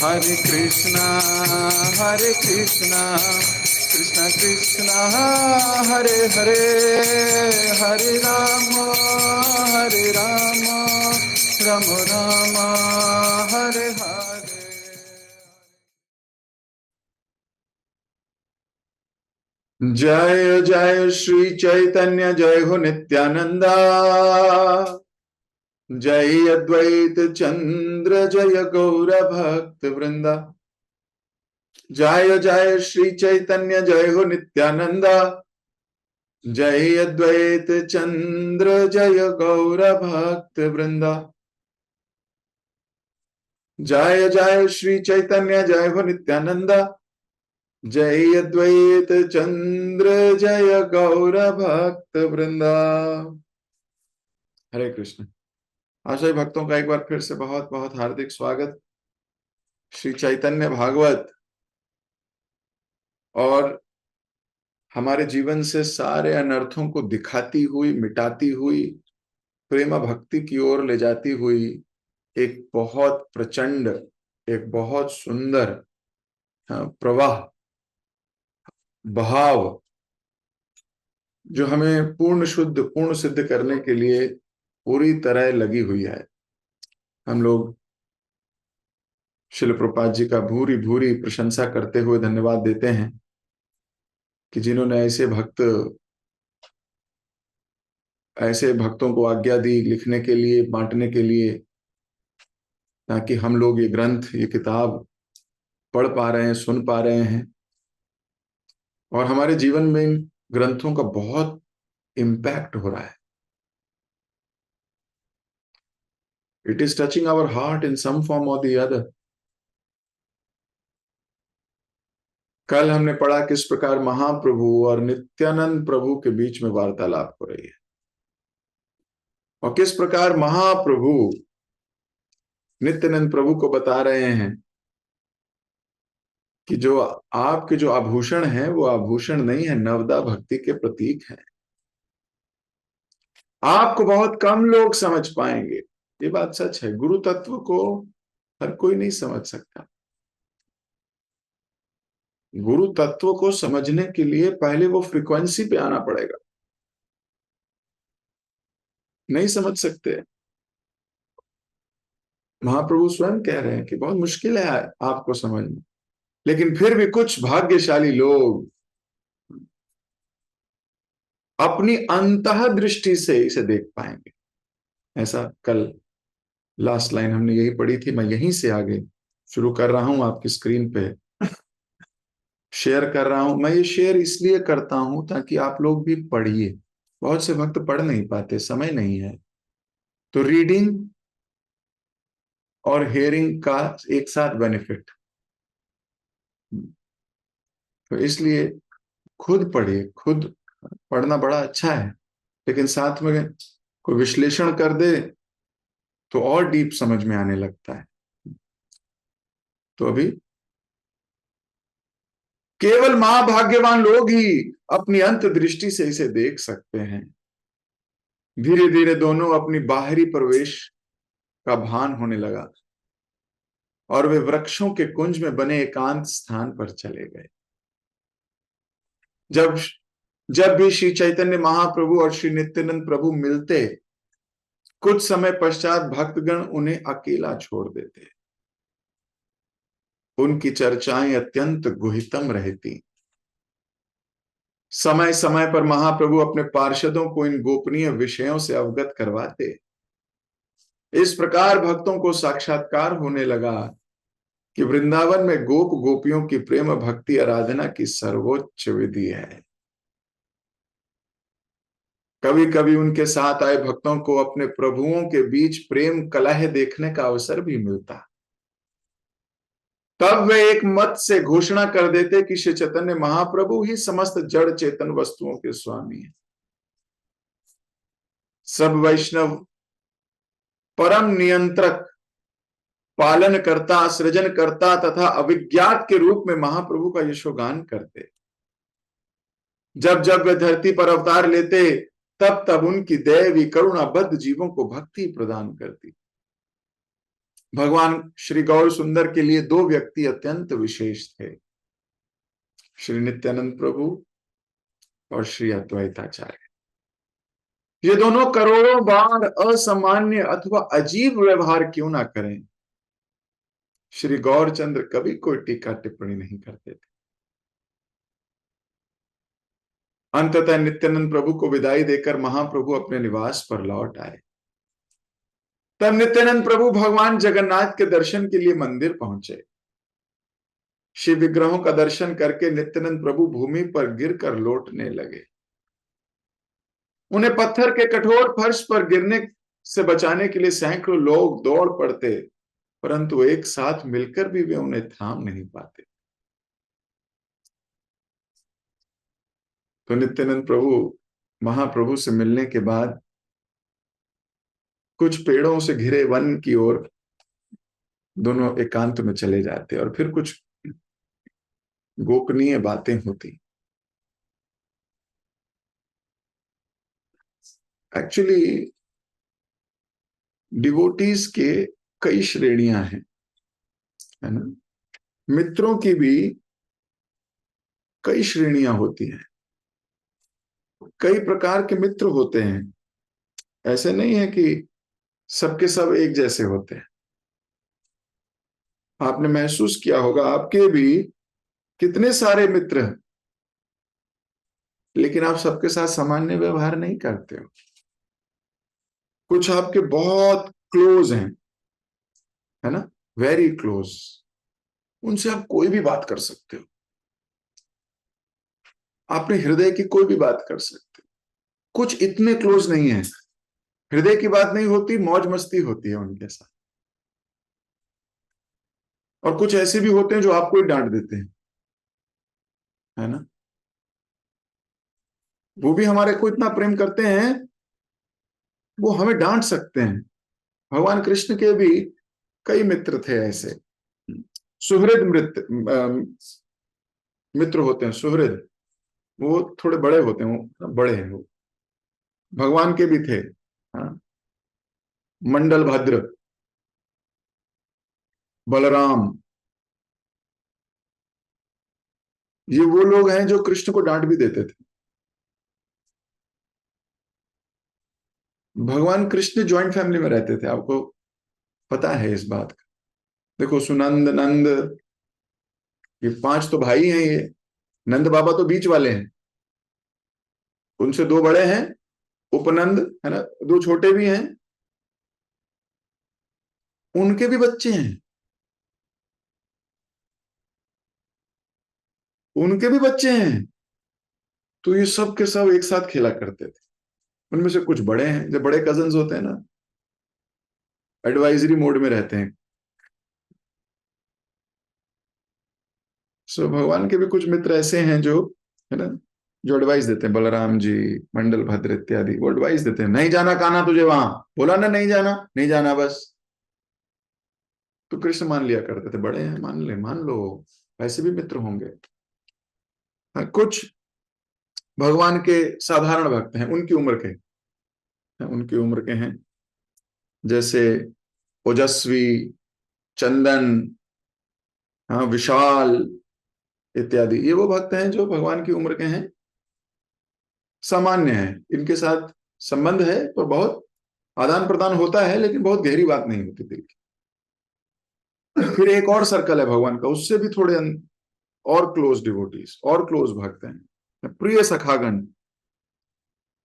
Hare Krishna, Krishna Krishna, Hare Hare, Hare Rama, Rama Rama, Hare Hare. जय जय श्री चैतन्य, जय हो नित्यानंदा, जय अद्वैत चंद्र, जय गौर भक्त वृंदा। जय जय श्री चैतन्य, जय हो नित्यानंदा, जय अद्वैत चंद्र, जय गौर भक्त वृंदा। जय जय श्री चैतन्य, जय हो नित्यानंदा, जय अद्वैत चंद्र, जय गौर भक्त वृंदा। हरे कृष्ण। आशय भक्तों का एक बार फिर से बहुत बहुत हार्दिक स्वागत। श्री चैतन्य भागवत और हमारे जीवन से सारे अनर्थों को दिखाती हुई, मिटाती हुई, प्रेम भक्ति की ओर ले जाती हुई एक बहुत प्रचंड, एक बहुत सुंदर प्रवाह, बहाव, जो हमें पूर्ण शुद्ध, पूर्ण सिद्ध करने के लिए पूरी तरह लगी हुई है। हम लोग श्रील प्रभुपाद जी का भूरी भूरी प्रशंसा करते हुए धन्यवाद देते हैं कि जिन्होंने ऐसे भक्तों को आज्ञा दी लिखने के लिए, बांटने के लिए, ताकि हम लोग ये ग्रंथ, ये किताब पढ़ पा रहे हैं, सुन पा रहे हैं, और हमारे जीवन में इन ग्रंथों का बहुत इम्पैक्ट हो रहा है। It is touching our heart in some form और द अदर। कल हमने पढ़ा किस प्रकार महाप्रभु और नित्यानंद प्रभु के बीच में वार्तालाप हो रही है, और किस प्रकार महाप्रभु नित्यानंद प्रभु को बता रहे हैं कि जो आपके जो आभूषण हैं वो आभूषण नहीं है, नवदा भक्ति के प्रतीक हैं। आपको बहुत कम लोग समझ पाएंगे, ये बात सच है। गुरु तत्व को हर कोई नहीं समझ सकता। गुरु तत्व को समझने के लिए पहले वो फ्रीक्वेंसी पे आना पड़ेगा, नहीं समझ सकते। महाप्रभु स्वयं कह रहे हैं कि बहुत मुश्किल है आपको समझना, लेकिन फिर भी कुछ भाग्यशाली लोग अपनी अंतः दृष्टि से इसे देख पाएंगे। ऐसा कल लास्ट लाइन हमने यही पढ़ी थी। मैं यहीं से आगे शुरू कर रहा हूं, आपकी स्क्रीन पे शेयर कर रहा हूं। मैं ये शेयर इसलिए करता हूं ताकि आप लोग भी पढ़िए। बहुत से भक्त पढ़ नहीं पाते, समय नहीं है, तो रीडिंग और हेयरिंग का एक साथ बेनिफिट। तो इसलिए खुद पढ़िए। खुद पढ़ना बड़ा अच्छा है, लेकिन साथ में कोई विश्लेषण कर दे तो और डीप समझ में आने लगता है। तो अभी केवल महाभाग्यवान लोग ही अपनी अंत दृष्टि से इसे देख सकते हैं। धीरे धीरे दोनों अपनी बाहरी प्रवेश का भान होने लगा और वे वृक्षों के कुंज में बने एकांत स्थान पर चले गए। जब भी श्री चैतन्य महाप्रभु और श्री नित्यानंद प्रभु मिलते, कुछ समय पश्चात भक्तगण उन्हें अकेला छोड़ देते। उनकी चर्चाएं अत्यंत गुहितम रहती। समय समय पर महाप्रभु अपने पार्षदों को इन गोपनीय विषयों से अवगत करवाते। इस प्रकार भक्तों को साक्षात्कार होने लगा कि वृंदावन में गोप गोपियों की प्रेम भक्ति आराधना की सर्वोच्च विधि है। कभी कभी उनके साथ आए भक्तों को अपने प्रभुओं के बीच प्रेम कलह देखने का अवसर भी मिलता। तब वे एक मत से घोषणा कर देते कि श्री चैतन्य महाप्रभु ही समस्त जड़ चेतन वस्तुओं के स्वामी हैं। सब वैष्णव परम नियंत्रक, पालन करता, सृजन करता तथा अविज्ञात के रूप में महाप्रभु का यशोगान करते। जब जब वे धरती पर अवतार लेते, तब तब उनकी दैवी करुणा बद्ध जीवों को भक्ति प्रदान करती। भगवान श्री गौर सुंदर के लिए दो व्यक्ति अत्यंत विशेष थे, श्री नित्यानंद प्रभु और श्री अद्वैताचार्य। ये दोनों करोड़ों बार असामान्य अथवा अजीब व्यवहार क्यों ना करें, श्री गौरचंद्र कभी कोई टीका टिप्पणी नहीं करते थे। अंततः नित्यानंद प्रभु को विदाई देकर महाप्रभु अपने निवास पर लौट आए। तब नित्यानंद प्रभु भगवान जगन्नाथ के दर्शन के लिए मंदिर पहुंचे। शिव विग्रहों का दर्शन करके नित्यानंद प्रभु भूमि पर गिरकर लौटने लगे। उन्हें पत्थर के कठोर फर्श पर गिरने से बचाने के लिए सैकड़ों लोग दौड़ पड़ते, परंतु एक साथ मिलकर भी वे उन्हें थाम नहीं पाते। तो नित्यानंद प्रभु महाप्रभु से मिलने के बाद कुछ पेड़ों से घिरे वन की ओर दोनों एकांत में चले जाते और फिर कुछ गोपनीय बातें होती। एक्चुअली डिवोटीज के कई श्रेणियां हैं, है ना। मित्रों की भी कई श्रेणियां होती हैं, कई प्रकार के मित्र होते हैं। ऐसे नहीं है कि सबके सब एक जैसे होते हैं। आपने महसूस किया होगा आपके भी कितने सारे मित्र हैं, लेकिन आप सबके साथ सामान्य व्यवहार नहीं करते हो। कुछ आपके बहुत क्लोज हैं, है ना, वेरी क्लोज, उनसे आप कोई भी बात कर सकते हो, अपने हृदय की कोई भी बात कर सकते हो। कुछ इतने क्लोज नहीं है, हृदय की बात नहीं होती, मौज मस्ती होती है उनके साथ। और कुछ ऐसे भी होते हैं जो आपको ही डांट देते हैं, है ना। वो भी हमारे को इतना प्रेम करते हैं, वो हमें डांट सकते हैं। भगवान कृष्ण के भी कई मित्र थे ऐसे, सुहृद मित्र होते हैं, सुहृद। वो थोड़े बड़े होते हैं, वो बड़े हैं वो। भगवान के भी थे, हाँ, मंडल भद्र, बलराम। ये वो लोग हैं जो कृष्ण को डांट भी देते थे। भगवान कृष्ण ज्वाइंट फैमिली में रहते थे, आपको पता है इस बात का। देखो, सुनंद, नंद, ये पांच तो भाई हैं। ये नंद बाबा तो बीच वाले हैं, उनसे दो बड़े हैं, उपनंद, है ना, दो छोटे भी हैं, उनके भी बच्चे हैं, उनके भी बच्चे हैं। तो ये सब के सब एक साथ खेला करते थे। उनमें से कुछ बड़े हैं, जो बड़े कजन्स होते हैं ना, एडवाइजरी मोड में रहते हैं। सो भगवान के भी कुछ मित्र ऐसे हैं जो, है ना, जो एडवाइस देते हैं। बलराम जी, मंडल भद्र इत्यादि, वो एडवाइस देते हैं, नहीं जाना कान्हा तुझे वहां, बोला ना नहीं जाना, नहीं जाना बस। तो कृष्ण मान लिया करते थे, बड़े हैं, मान ले, मान लो। ऐसे भी मित्र होंगे। हाँ, कुछ भगवान के साधारण भक्त हैं, उनकी उम्र के, उनकी उम्र के हैं, जैसे ओजस्वी, चंदन, हाँ, विशाल इत्यादि। ये वो भक्त हैं जो भगवान की उम्र के हैं, सामान्य है, इनके साथ संबंध है तो बहुत आदान प्रदान होता है, लेकिन बहुत गहरी बात नहीं होती दिल की। फिर एक और सर्कल है भगवान का, उससे भी थोड़े और क्लोज डिवोटीज, और क्लोज भक्त हैं, प्रिय सखागण।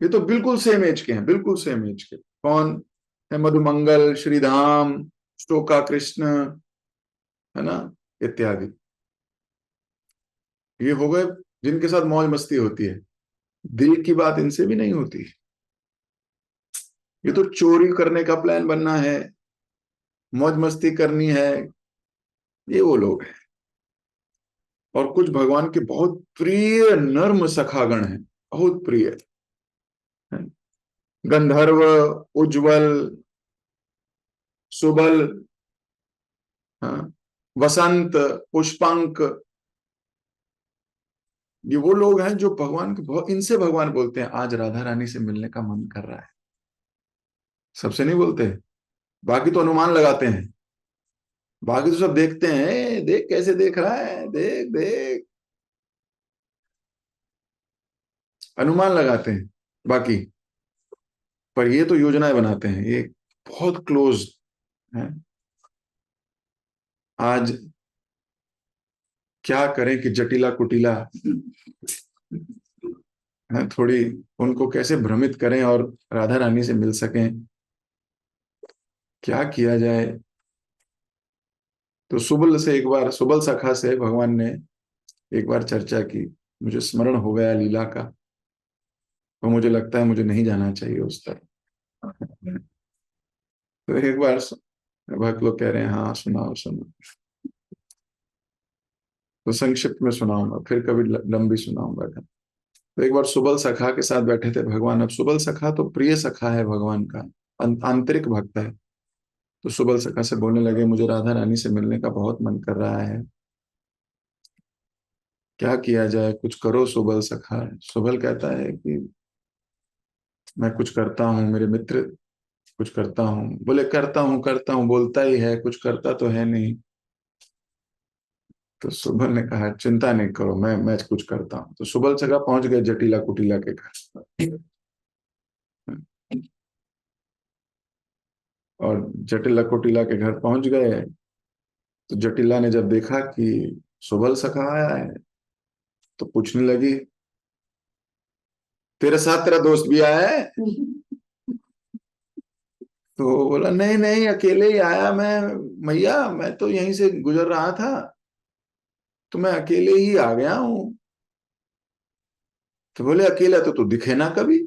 ये तो बिल्कुल सेम एज के हैं, बिल्कुल सेम एज के। कौन है? मधुमंगल, श्रीधाम, श्लोका कृष्ण, है ना, इत्यादि। ये हो गए जिनके साथ मौज मस्ती होती है, दिल की बात इनसे भी नहीं होती। ये तो चोरी करने का प्लान बनना है, मौज मस्ती करनी है, ये वो लोग हैं। और कुछ भगवान के बहुत प्रिय नर्म सखागण हैं, बहुत प्रिय हैं। गंधर्व, उज्जवल, सुबल, हाँ, वसंत, पुष्पंक, ये वो लोग हैं जो भगवान के बहुत, इनसे भगवान बोलते हैं आज राधा रानी से मिलने का मन कर रहा है। सबसे नहीं बोलते, बाकी तो अनुमान लगाते हैं, बाकी तो सब देखते हैं, देख कैसे देख रहा है, देख देख, अनुमान लगाते हैं बाकी। पर ये तो योजनाएं बनाते हैं, ये बहुत क्लोज है। आज क्या करें कि जटिला कुटिला है थोड़ी, उनको कैसे भ्रमित करें और राधा रानी से मिल सकें, क्या किया जाए। तो सुबल से एक बार, सुबल सखा से भगवान ने एक बार चर्चा की, मुझे स्मरण हो गया लीला का, तो मुझे लगता है मुझे नहीं जाना चाहिए उस तरफ। तो एक बार भक्त लोग कह रहे हैं हाँ सुनाओ सुनो, तो संक्षिप्त में सुनाऊंगा, फिर कभी लंबी सुनाऊंगा। तो एक बार सुबल सखा के साथ बैठे थे भगवान। अब सुबल सखा तो प्रिय सखा है भगवान का, आंतरिक भक्त है। तो सुबल सखा से बोलने लगे, मुझे राधा रानी से मिलने का बहुत मन कर रहा है, क्या किया जाए, कुछ करो सुबल सखा। सुबल कहता है कि मैं कुछ करता हूँ, मेरे मित्र कुछ करता हूँ। बोले करता हूँ बोलता ही है, कुछ करता तो है नहीं। तो सुबल ने कहा चिंता नहीं करो, मैं कुछ करता हूँ। तो सुबल सखा पहुंच गए जटिला कुटिला के घर। और जटिला कुटिला के घर पहुंच गए, तो जटिला ने जब देखा कि सुबल सखा आया है, तो पूछने लगी तेरे साथ तेरा दोस्त भी आया है? तो बोला नहीं नहीं, अकेले ही आया मैं, मैया मैं तो यहीं से गुजर रहा था, तो मैं अकेले ही आ गया हूँ। तो बोले अकेला तो तू दिखे ना कभी,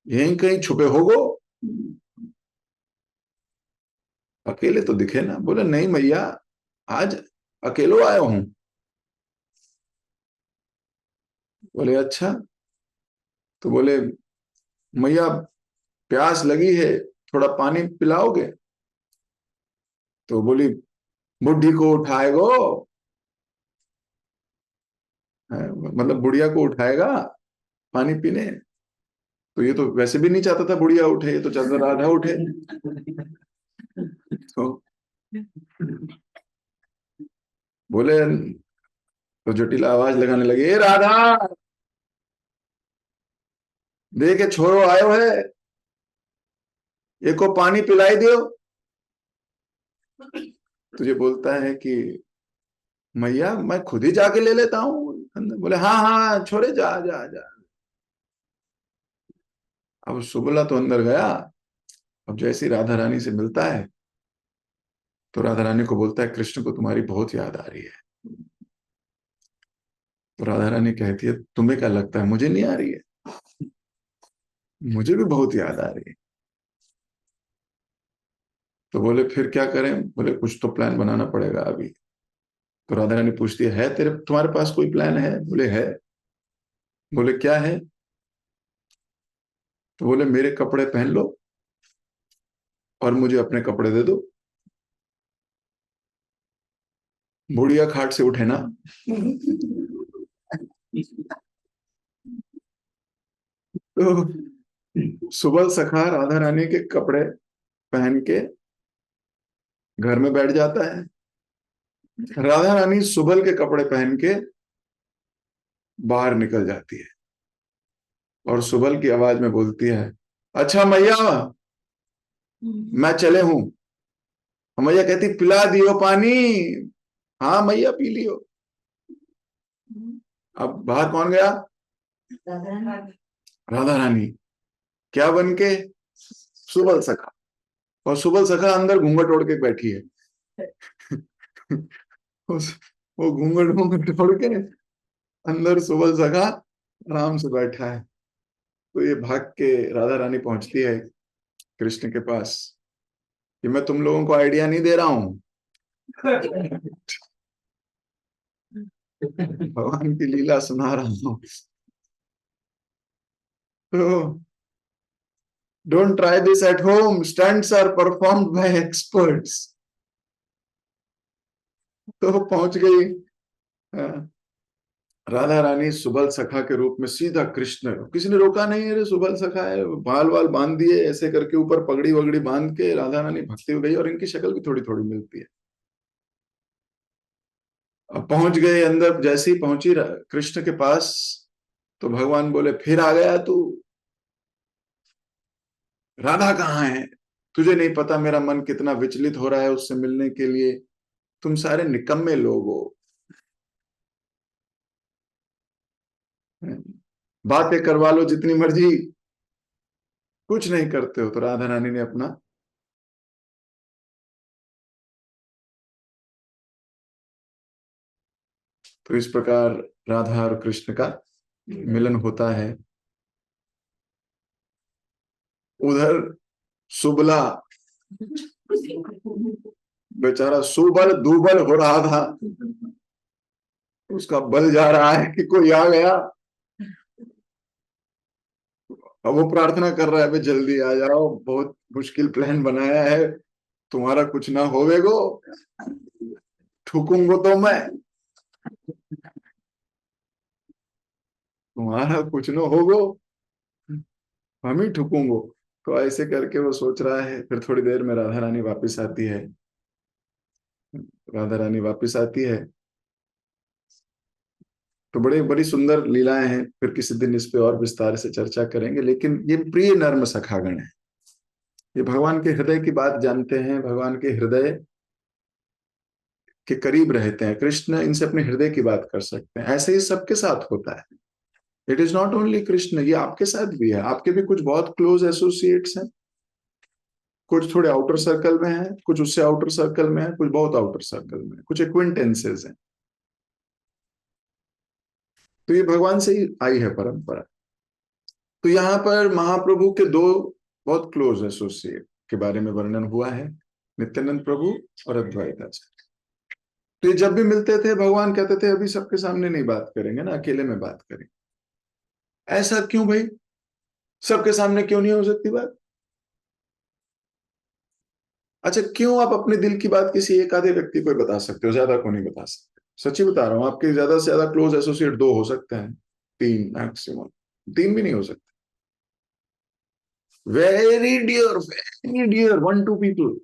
यहीं कहीं छुपे होगो, अकेले तो दिखे ना। बोले नहीं मैया, आज अकेलो आया हूं। बोले अच्छा। तो बोले मैया प्यास लगी है, थोड़ा पानी पिलाओगे? तो बोली बुढ़ी को उठाएगो, मतलब बुढ़िया को उठाएगा पानी पीने? तो ये तो वैसे भी नहीं चाहता था बुढ़िया उठे, ये तो चाहता राधा उठे। तो बोले, तो जटिल आवाज लगाने लगे, ए राधा, देखे छोरो आयो है, एक को पानी पिलाई दियो। तुझे बोलता है कि मैया मैं खुद ही जाके ले लेता हूँ। बोले हाँ हाँ छोरे, जा जा जा। अब सुबला तो अंदर गया। अब जैसे ही राधा रानी से मिलता है, तो राधा रानी को बोलता है कृष्ण को तुम्हारी बहुत याद आ रही है। तो राधा रानी कहती है तुम्हें क्या लगता है मुझे नहीं आ रही है? मुझे भी बहुत याद आ रही है। तो बोले फिर क्या करें? बोले कुछ तो प्लान बनाना पड़ेगा अभी। तो राधा रानी पूछती है तेरे तुम्हारे पास कोई प्लान है? बोले है। बोले क्या है? तो बोले मेरे कपड़े पहन लो और मुझे अपने कपड़े दे दो, बुढ़िया खाट से उठे ना। तो सुबह सखा राधा रानी के कपड़े पहन के घर में बैठ जाता है। राधा रानी सुबल के कपड़े पहन के बाहर निकल जाती है, और सुबल की आवाज में बोलती है अच्छा मैया मैं चले हूं। मैया कहती पिला दियो पानी? हाँ मैया पी लियो। अब बाहर कौन गया? राधा रानी। क्या बन के? सुबल सखा। और सुबल सखा अंदर घूंघट ओढ़ के बैठी है। उस वो घूंघट घूंघट ओढ़ के अंदर सुबल सखा आराम से बैठा है। तो ये भाग के राधा रानी पहुंचती है कृष्ण के पास कि मैं तुम लोगों को आइडिया नहीं दे रहा हूं, भगवान की लीला सुना रहा हूं। तो don't try this at home, stunts are performed by experts. तो पहुंच गई। हाँ, राधा रानी सुबल सखा के रूप में सीधा कृष्ण, किसी ने रोका नहीं, अरे सुबल सखा है, बाल वाल बांध दिए ऐसे करके, ऊपर पगड़ी वगड़ी बांध के राधा रानी भक्ति हो गई, और इनकी शक्ल भी थोड़ी थोड़ी मिलती है। अब पहुंच गए अंदर, जैसे ही पहुंची कृष्ण के पास, तो भगवान बोले फिर आ गया तू, राधा कहाँ है? तुझे नहीं पता मेरा मन कितना विचलित हो रहा है उससे मिलने के लिए, तुम सारे निकम्मे लोग हो, बातें करवा लो जितनी मर्जी, कुछ नहीं करते हो। तो राधा रानी ने अपना, तो इस प्रकार राधा और कृष्ण का मिलन होता है। उधर सुबला बेचारा सुबल दुबल हो रहा था, उसका बल जा रहा है कि कोई आ गया। अब वो प्रार्थना कर रहा है, भाई जल्दी आ जाओ, बहुत मुश्किल प्लान बनाया है, तुम्हारा कुछ ना होवेगो, ठुकूंगो तो मैं, तुम्हारा कुछ ना होगो, हम ही ठुकूंगो। तो ऐसे करके वो सोच रहा है। फिर थोड़ी देर में राधा रानी वापस आती है। राधा रानी वापस आती है, तो बड़े बड़ी सुंदर लीलाएं हैं, फिर किसी दिन इस पे और विस्तार से चर्चा करेंगे। लेकिन ये प्रिय नर्म सखागण है, ये भगवान के हृदय की बात जानते हैं, भगवान के हृदय के करीब रहते हैं। कृष्ण इनसे अपने हृदय की बात कर सकते हैं। ऐसे ही सबके साथ होता है। It is not only Krishna, ये आपके साथ भी है। आपके भी कुछ बहुत क्लोज एसोसिएट्स हैं, कुछ थोड़े आउटर सर्कल में हैं, कुछ उससे आउटर सर्कल में है, कुछ बहुत आउटर सर्कल में है, कुछ एक्विंटेंसेस हैं। तो ये भगवान से ही आई है परंपरा। तो यहाँ पर महाप्रभु के दो बहुत क्लोज एसोसिएट के बारे में वर्णन हुआ है, नित्यानंद प्रभु और अद्वैत आचार्य। तो ये जब भी मिलते थे, भगवान कहते थे अभी सबके सामने नहीं बात करेंगे ना, अकेले में बात करेंगे। ऐसा क्यों भाई, सबके सामने क्यों नहीं हो सकती बात? अच्छा, क्यों आप अपने दिल की बात किसी एक आधे व्यक्ति को ही बता सकते हो, ज्यादा को नहीं बता सकते? सच्ची बता रहा हूं, आपके ज्यादा से ज्यादा क्लोज एसोसिएट दो हो सकते हैं, तीन मैक्सिमम, तीन भी नहीं हो सकते। Very dear 1 2 people.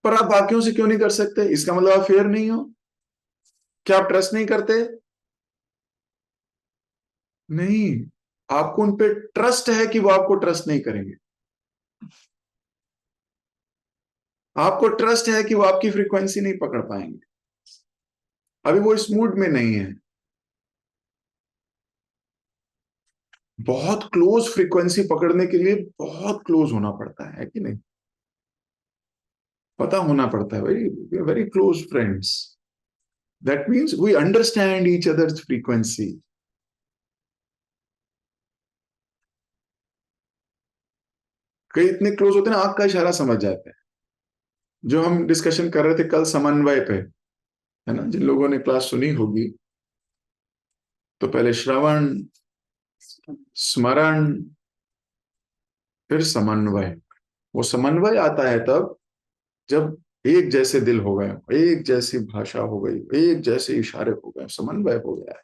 पर आप बाकियों से क्यों नहीं कर सकते? इसका मतलब आप फेयर नहीं हो? क्या आप ट्रस्ट नहीं करते? नहीं, आपको उन पे ट्रस्ट है कि वो आपको ट्रस्ट नहीं करेंगे। आपको ट्रस्ट है कि वो आपकी फ्रीक्वेंसी नहीं पकड़ पाएंगे, अभी वो इस मूड में नहीं है। बहुत क्लोज फ्रीक्वेंसी पकड़ने के लिए बहुत क्लोज होना पड़ता है कि नहीं? पता होना पड़ता है, very very close friends, that means we understand each others frequency. कई इतने क्लोज होते हैं ना, आंख का इशारा समझ जाते हैं। जो हम डिस्कशन कर रहे थे कल समन्वय पे, है ना, जिन लोगों ने क्लास सुनी होगी, तो पहले श्रवण, स्मरण, फिर समन्वय। वो समन्वय आता है तब जब एक जैसे दिल हो गए, एक जैसी भाषा हो गई, एक जैसे इशारे हो गए, समन्वय हो गया है।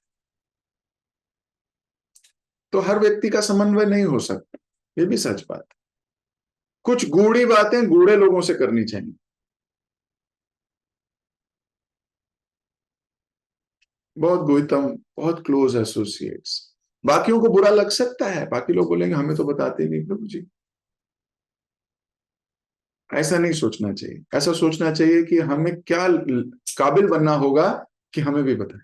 तो हर व्यक्ति का समन्वय नहीं हो सकता, ये भी सच बात है। कुछ गूढ़ी बातें गूढ़े लोगों से करनी चाहिए, बहुत गुहितम, बहुत क्लोज एसोसिएट्स। बाकियों को बुरा लग सकता है, बाकी लोग बोलेंगे हमें तो बताते नहीं प्रभु जी। ऐसा नहीं सोचना चाहिए, ऐसा सोचना चाहिए कि हमें क्या काबिल बनना होगा कि हमें भी बताए।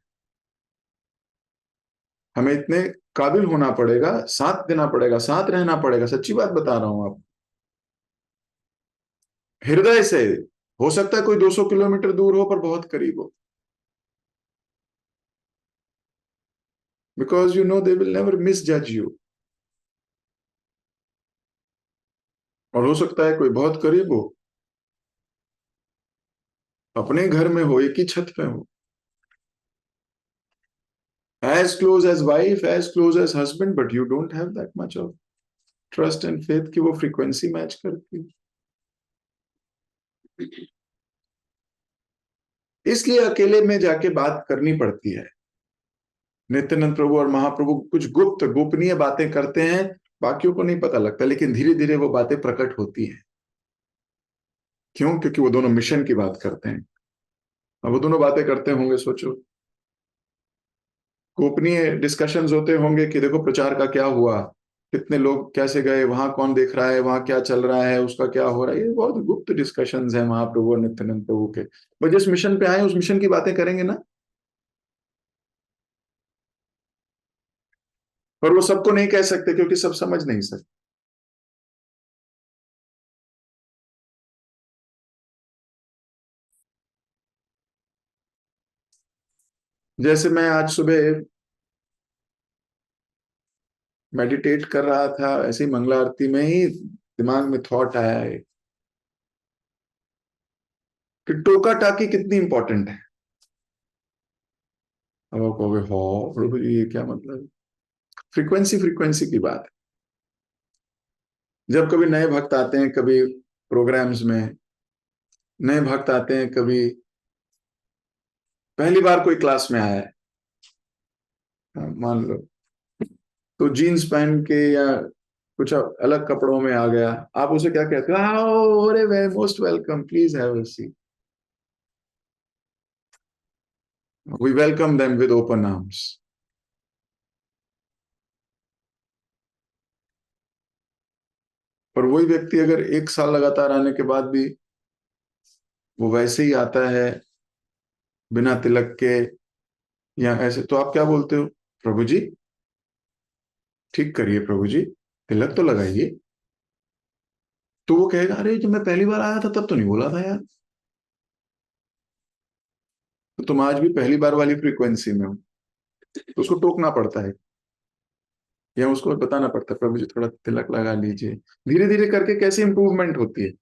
हमें इतने काबिल होना पड़ेगा, साथ देना पड़ेगा, साथ रहना पड़ेगा। सच्ची बात बता रहा हूं आप, हृदय से। हो सकता है कोई 200 किलोमीटर दूर हो पर बहुत करीब हो, because you know they will never miss जज यू। और हो सकता है कोई बहुत करीब हो, अपने घर में हो, एक ही छत पे हो, as close as wife, as close as husband, but you don't have that much of trust and faith कि वो फ्रीक्वेंसी मैच करती है। इसलिए अकेले में जाके बात करनी पड़ती है। नित्यानंद प्रभु और महाप्रभु कुछ गुप्त गोपनीय बातें करते हैं, बाकियों को नहीं पता लगता, लेकिन धीरे धीरे वो बातें प्रकट होती हैं। क्यों? क्योंकि वो दोनों मिशन की बात करते हैं। अब वो दोनों बातें करते होंगे, सोचो, गोपनीय डिस्कशंस होते होंगे कि देखो प्रचार का क्या हुआ, कितने लोग कैसे गए, वहां कौन देख रहा है, वहां क्या चल रहा है, उसका क्या हो रहा है। ये बहुत गुप्त डिस्कशंस है महाप्रभु और नित्यानंद प्रभु के। वो जिस मिशन पे आए उस मिशन की बातें करेंगे ना। पर वो सबको नहीं कह सकते क्योंकि सब समझ नहीं सकते। जैसे मैं आज सुबह मेडिटेट कर रहा था, ऐसी मंगला आरती में ही दिमाग में थॉट आया है कि टोका टाकी कितनी इंपॉर्टेंट है। अब आप कहोगे हो प्रभु जी ये क्या मतलब? फ्रीक्वेंसी फ्रीक्वेंसी की बात है। जब कभी नए भक्त आते हैं, कभी प्रोग्राम्स में नए भक्त आते हैं, कभी पहली बार कोई क्लास में आया है, हाँ, मान लो, तो जीन्स पहन के या कुछ अलग कपड़ों में आ गया, आप उसे क्या कहते हो? अरे वे most welcome, please have a seat. We welcome them with open arms. पर वही व्यक्ति अगर 1 साल लगातार आने के बाद भी वो वैसे ही आता है बिना तिलक के या ऐसे, तो आप क्या बोलते हो? प्रभु जी ठीक करिए, प्रभु जी तिलक तो लगाइए। तो वो कहेगा अरे जब मैं पहली बार आया था तब तो नहीं बोला था यार। तो तुम आज भी पहली बार वाली फ्रीक्वेंसी में हो, तो उसको टोकना पड़ता है या उसको बताना पड़ता है प्रभु जी थोड़ा तिलक लगा लीजिए। धीरे धीरे करके कैसे इंप्रूवमेंट होती है।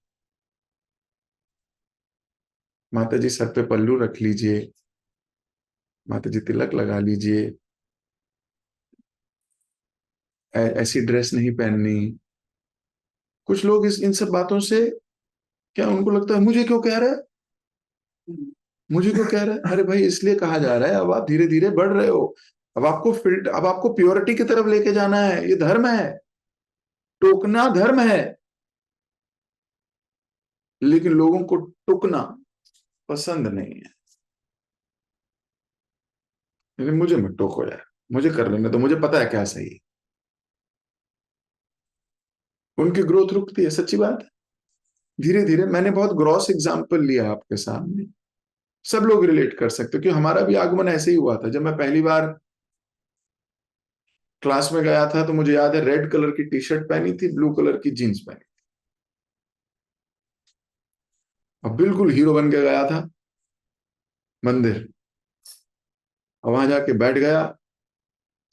माता जी सर पे पल्लू रख लीजिए, माता जी तिलक लगा लीजिए, ऐसी ड्रेस नहीं पहननी। कुछ लोग इस इन सब बातों से, क्या उनको लगता है मुझे क्यों कह रहा है, मुझे क्यों कह रहा है? अरे भाई इसलिए कहा जा रहा है, अब आप धीरे धीरे बढ़ रहे हो। अब आपको प्योरिटी की तरफ लेके जाना है, ये धर्म है। टोकना धर्म है, लेकिन लोगों को टोकना पसंद नहीं है। लेकिन मुझे मत टोको यार, मुझे कर लेने तो, मुझे पता है क्या सही है। उनकी ग्रोथ रुकती है, सच्ची बात है। धीरे धीरे, मैंने बहुत ग्रॉस एग्जाम्पल लिया आपके सामने, सब लोग रिलेट कर सकते हो, क्योंकि हमारा भी आगमन ऐसे ही हुआ था। जब मैं पहली बार क्लास में गया था तो मुझे याद है रेड कलर की टी शर्ट पहनी थी, ब्लू कलर की जीन्स पहनी, और बिल्कुल हीरो बन के गया था मंदिर। और वहां जाके बैठ गया,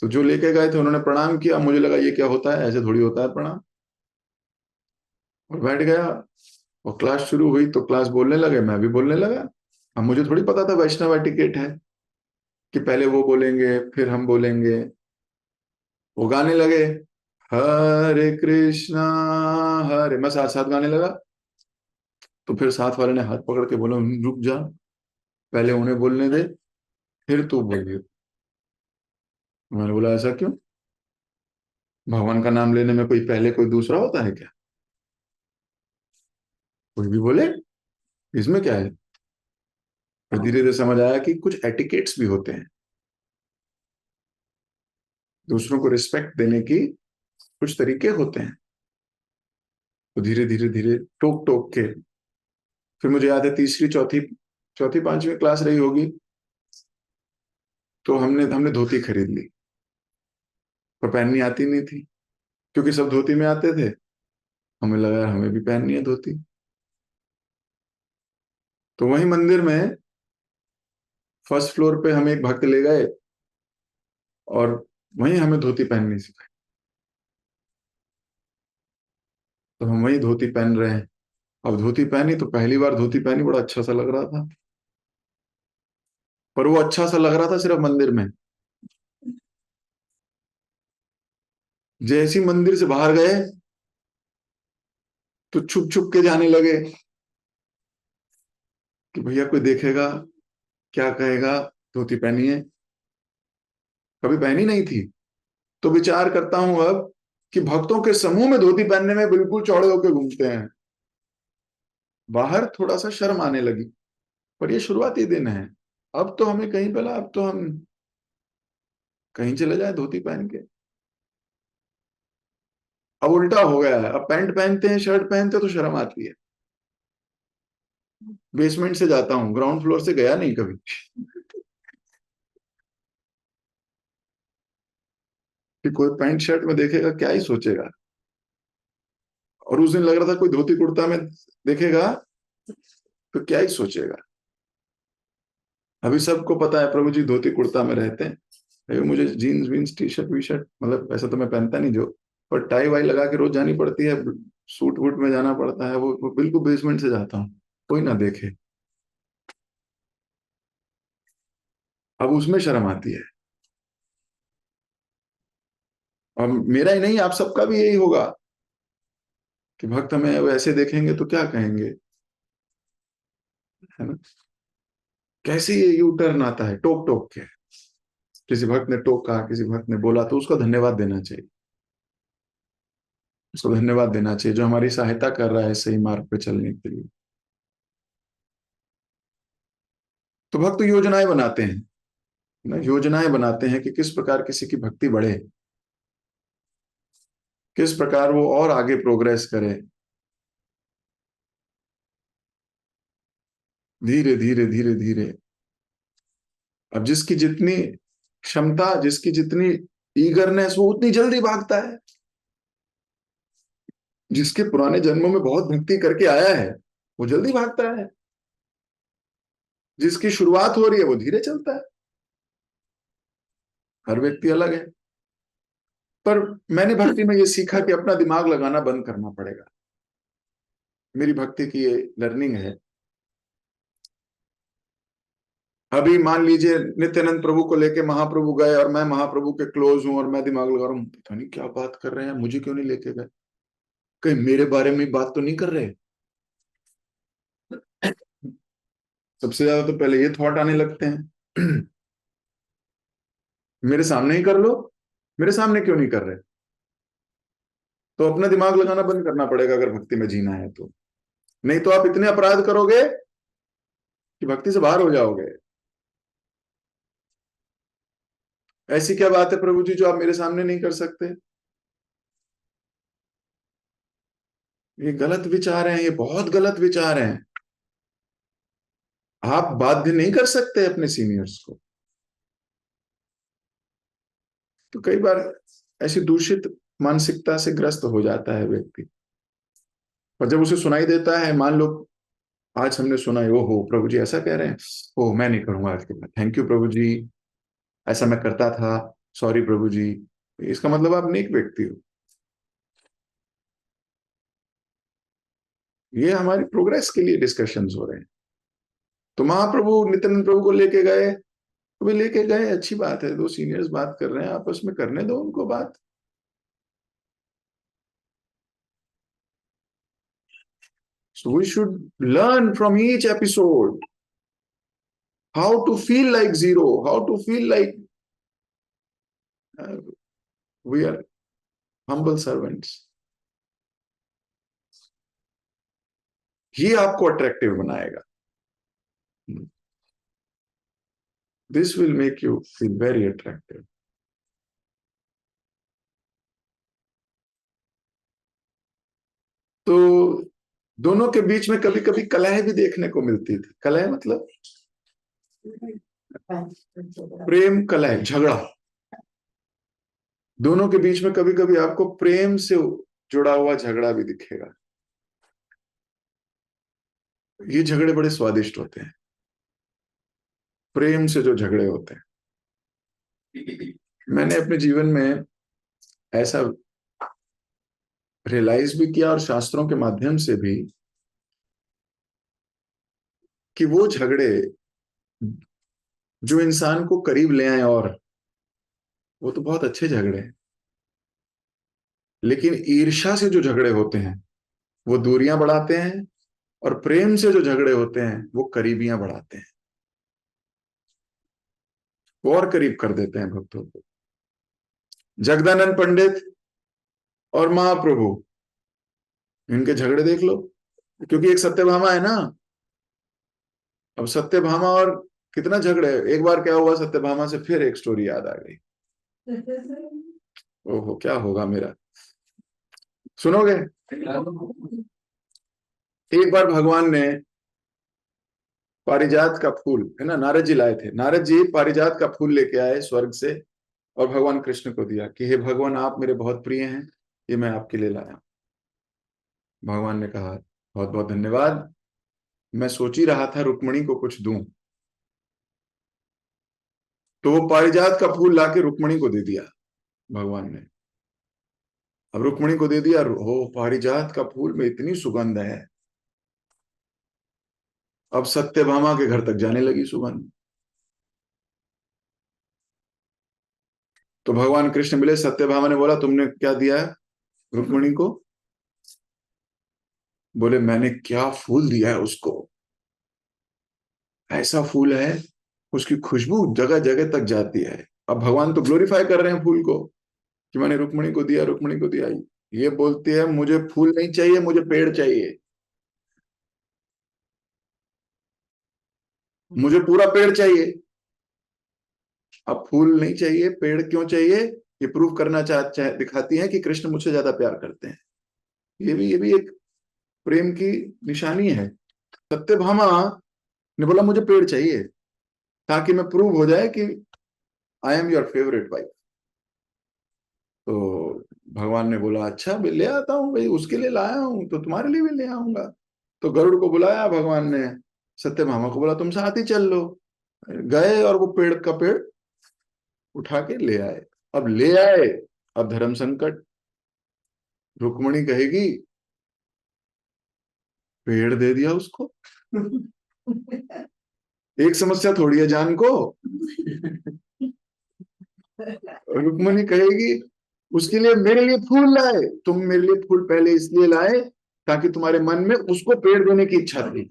तो जो लेके गए थे उन्होंने प्रणाम किया, मुझे लगा ये क्या होता है, ऐसे थोड़ी होता है प्रणाम। और बैठ गया, और क्लास शुरू हुई तो क्लास बोलने लगे, मैं भी बोलने लगा। अब मुझे थोड़ी पता था वैष्णव एटिकेट है कि पहले वो बोलेंगे फिर हम बोलेंगे। वो गाने लगे, हरे कृष्णा, हरे, मैं साथ साथ गाने लगा। तो फिर साथ वाले ने हाथ पकड़ के बोला रुक जा, पहले उन्हें बोलने दे, फिर तू बोलिए। मैंने बोला ऐसा क्यों? भगवान का नाम लेने में कोई पहले कोई दूसरा होता है क्या? कोई भी बोले, इसमें क्या है? फिर धीरे धीरे समझ आया कि कुछ एटिकेट्स भी होते हैं, दूसरों को रिस्पेक्ट देने की कुछ तरीके होते हैं। तो धीरे धीरे धीरे टोक टोक के, फिर मुझे याद है तीसरी चौथी चौथी पांचवी क्लास रही होगी, तो हमने हमने धोती खरीद ली। पर पहननी आती नहीं थी, क्योंकि सब धोती में आते थे। हमें लगा यार हमें भी पहननी है धोती। तो वही मंदिर में फर्स्ट फ्लोर पे हम एक भक्त ले गए, और वहीं हमें धोती पहननी सिखाई। तो हम वही धोती पहन रहे हैं। अब धोती पहनी तो पहली बार धोती पहनी, बड़ा अच्छा सा लग रहा था। पर वो अच्छा सा लग रहा था सिर्फ मंदिर में। जैसे ही मंदिर से बाहर गए तो छुप छुप के जाने लगे कि भैया कोई देखेगा, क्या कहेगा? धोती पहनी है, कभी पहनी नहीं थी। तो विचार करता हूं अब कि भक्तों के समूह में धोती पहनने में बिल्कुल चौड़े होकर घूमते हैं। बाहर थोड़ा सा शर्म आने लगी, पर ये शुरुआती दिन है। अब तो हमें कहीं पहला, अब तो हम कहीं चले जाए धोती पहन के। अब उल्टा हो गया है, अब पैंट पहनते हैं, शर्ट पहनते हैं तो शर्म आती है। बेसमेंट से जाता हूँ, ग्राउंड फ्लोर से गया नहीं कभी। कि कोई पैंट शर्ट में देखेगा क्या ही सोचेगा। और उस दिन लग रहा था कोई धोती कुर्ता में देखेगा तो क्या ही सोचेगा। अभी सबको पता है प्रभु जी धोती कुर्ता में रहते हैं। अभी मुझे जीन्स वीन्स टी शर्ट वी शर्ट, मतलब वैसा तो मैं पहनता नहीं जो, पर टाई वाई लगा के रोज जानी पड़ती है, सूट वूट में जाना पड़ता है, वो बिल्कुल बेसमेंट से जाता हूँ, कोई ना देखे। अब उसमें शर्म आती है। और मेरा ही नहीं, आप सबका भी यही होगा कि भक्त हमें वैसे देखेंगे तो क्या कहेंगे, है ना? कैसे ये यू टर्न आता है टोक टोक के। किसी भक्त ने टोका, किसी भक्त ने बोला तो उसको धन्यवाद देना चाहिए। उसको धन्यवाद देना चाहिए जो हमारी सहायता कर रहा है सही मार्ग पे चलने के लिए। तो भक्त योजनाएं बनाते हैं ना, योजनाएं बनाते हैं कि किस प्रकार किसी की भक्ति बढ़े, किस प्रकार वो और आगे प्रोग्रेस करे। धीरे धीरे धीरे धीरे। अब जिसकी जितनी क्षमता, जिसकी जितनी ईगरनेस, वो उतनी जल्दी भागता है। जिसके पुराने जन्मों में बहुत भक्ति करके आया है वो जल्दी भागता है। जिसकी शुरुआत हो रही है वो धीरे चलता है। हर व्यक्ति अलग है। पर मैंने भक्ति में ये सीखा कि अपना दिमाग लगाना बंद करना पड़ेगा। मेरी भक्ति की ये लर्निंग है। अभी मान लीजिए नित्यानंद प्रभु को लेके महाप्रभु गए और मैं महाप्रभु के क्लोज हूं और मैं दिमाग लगा रहा हूं, पता नहीं क्या बात कर रहे हैं, मुझे क्यों नहीं लेके गए, कहीं मेरे बारे में बात तो नहीं कर रहे। सबसे ज्यादा तो पहले ये थॉट आने लगते हैं। मेरे सामने ही कर लो, मेरे सामने क्यों नहीं कर रहे। तो अपना दिमाग लगाना बंद करना पड़ेगा अगर भक्ति में जीना है तो। नहीं तो आप इतने अपराध करोगे कि भक्ति से बाहर हो जाओगे। ऐसी क्या बात है प्रभु जी जो आप मेरे सामने नहीं कर सकते? ये गलत विचार हैं, ये बहुत गलत विचार हैं। आप बाध्य नहीं कर सकते अपने सीनियर्स को। तो कई बार ऐसी दूषित मानसिकता से ग्रस्त हो जाता है व्यक्ति। और जब उसे सुनाई देता है, मान लो आज हमने सुना है, ओहो प्रभु जी ऐसा कह रहे हैं, ओह मैं नहीं करूंगा आज के बाद, थैंक यू प्रभु जी, ऐसा मैं करता था, सॉरी प्रभु जी। इसका मतलब आप नेक व्यक्ति हो। ये हमारी प्रोग्रेस के लिए डिस्कशंस हो रहे हैं। तो महाप्रभु नित्यानंद प्रभु को लेके गए, तो वे लेके गए, अच्छी बात है, दो सीनियर्स बात कर रहे हैं आपस में, करने दो उनको बात। So we should learn from each episode how to feel like zero, how to feel like uh, we are humble servants. ये आपको अट्रैक्टिव बनाएगा। This will make you feel very attractive. तो दोनों के बीच में कभी कभी कलह भी देखने को मिलती थी। कलह मतलब प्रेम कलह, झगड़ा। दोनों के बीच में कभी कभी आपको प्रेम से जुड़ा हुआ झगड़ा भी दिखेगा। ये झगड़े बड़े स्वादिष्ट होते हैं, प्रेम से जो झगड़े होते हैं। मैंने अपने जीवन में ऐसा रियलाइज भी किया और शास्त्रों के माध्यम से भी, कि वो झगड़े जो इंसान को करीब ले आए, और वो तो बहुत अच्छे झगड़े हैं। लेकिन ईर्ष्या से जो झगड़े होते हैं वो दूरियां बढ़ाते हैं, और प्रेम से जो झगड़े होते हैं वो करीबियां बढ़ाते हैं। वो और करीब कर देते हैं भक्तों को। जगदानंद पंडित और महाप्रभु, इनके झगड़े देख लो, क्योंकि एक सत्यभामा है ना। अब सत्यभामा और कितना झगड़े। एक बार क्या हुआ, सत्यभामा से फिर एक स्टोरी याद आ गई। ओहो, क्या होगा मेरा, सुनोगे? एक बार भगवान ने पारिजात का फूल, है ना, नारद जी लाए थे, नारद जी पारिजात का फूल लेके आए स्वर्ग से और भगवान कृष्ण को दिया कि हे भगवान, आप मेरे बहुत प्रिय हैं, ये मैं आपके लिए लाया। भगवान ने कहा बहुत बहुत धन्यवाद, मैं सोच ही रहा था रुक्मणी को कुछ दूं। तो वो पारिजात का फूल लाके रुक्मणी को दे दिया भगवान ने। अब रुक्मणी को दे दिया, हो पारिजात का फूल में इतनी सुगंध है, अब सत्यभामा के घर तक जाने लगी सुगंध। तो भगवान कृष्ण मिले, सत्यभामा ने बोला तुमने क्या दिया है रुक्मणी को? बोले मैंने क्या फूल दिया है उसको, ऐसा फूल है उसकी खुशबू जगह जगह तक जाती है। अब भगवान तो ग्लोरीफाई कर रहे हैं फूल को कि मैंने रुक्मणी को दिया, रुक्मणी को दिया। ये बोलती है मुझे फूल नहीं चाहिए, मुझे पेड़ चाहिए, मुझे पूरा पेड़ चाहिए। अब फूल नहीं चाहिए, पेड़ क्यों चाहिए? ये प्रूव करना दिखाती है कि कृष्ण मुझसे ज्यादा प्यार करते हैं। ये भी एक प्रेम की निशानी है। सत्यभामा ने बोला मुझे पेड़ चाहिए ताकि मैं प्रूव हो जाए कि I am your favourite wife. तो भगवान ने बोला अच्छा मैं ले आता हूँ भाई, उसके लिए लाया हूं तो तुम्हारे लिए भी ले आऊंगा। तो गरुड़ को बुलाया भगवान ने, सत्यभामा को बोला तुम साथ ही चल लो। गए और वो पेड़ का पेड़ उठा के ले आए। अब ले आए, अब धर्म संकट। रुक्मणी कहेगी पेड़ दे दिया उसको। एक समस्या थोड़ी है जान को। रुक्मणी कहेगी उसके लिए मेरे लिए फूल लाए, तुम मेरे लिए फूल पहले इसलिए लाए ताकि तुम्हारे मन में उसको पेड़ देने की इच्छा थी,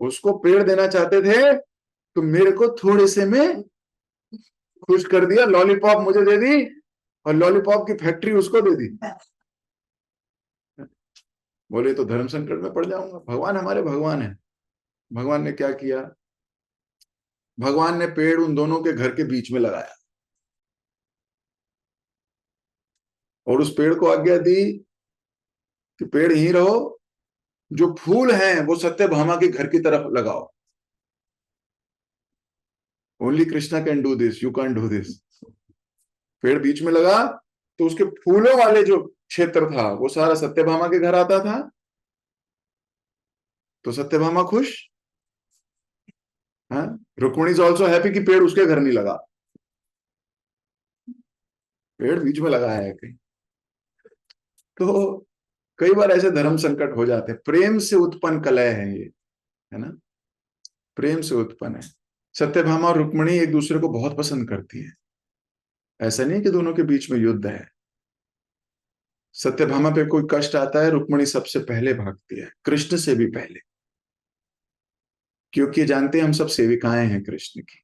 उसको पेड़ देना चाहते थे, तो मेरे को थोड़े से में खुश कर दिया, लॉलीपॉप मुझे दे दी और लॉलीपॉप की फैक्ट्री उसको दे दी। बोले तो धर्म संकट में पड़ जाऊंगा। भगवान हमारे भगवान है। भगवान ने क्या किया, भगवान ने पेड़ उन दोनों के घर के बीच में लगाया और उस पेड़ को आज्ञा दी कि पेड़ यहीं रहो, जो फूल हैं वो सत्यभामा के घर की तरफ लगाओ। Only Krishna can do this, you can do this. पेड़ बीच में लगा तो उसके फूलों वाले जो क्षेत्र था वो सारा सत्यभामा के घर आता था। तो सत्यभामा खुश, हाँ। रुक्मिणी इज ऑल्सो हैप्पी कि पेड़ उसके घर नहीं लगा, पेड़ बीच में लगाया है कहीं। तो कई बार ऐसे धर्म संकट हो जाते हैं, प्रेम से उत्पन्न कलह है ये, है ना, प्रेम से उत्पन्न है। सत्यभामा और रुक्मिणी एक दूसरे को बहुत पसंद करती है, ऐसा नहीं कि दोनों के बीच में युद्ध है। सत्यभामा पे कोई कष्ट आता है, रुक्मिणी सबसे पहले भागती है, कृष्ण से भी पहले, क्योंकि जानते हैं हम सब सेविकाएं हैं कृष्ण की।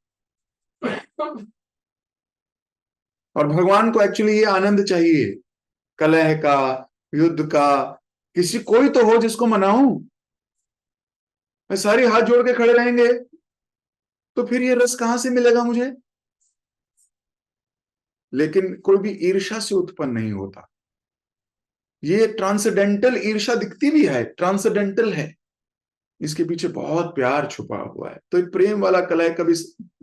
और भगवान को एक्चुअली ये आनंद चाहिए, कलह का, युद्ध का। किसी कोई तो हो जिसको मनाऊं, मैं सारे हाथ जोड़ के खड़े रहेंगे तो फिर ये रस कहां से मिलेगा मुझे? लेकिन कोई भी ईर्ष्या से उत्पन्न नहीं होता। ये ट्रांसडेंटल ईर्ष्या दिखती भी है, ट्रांसडेंटल है, इसके पीछे बहुत प्यार छुपा हुआ है। तो एक प्रेम वाला कलह कभी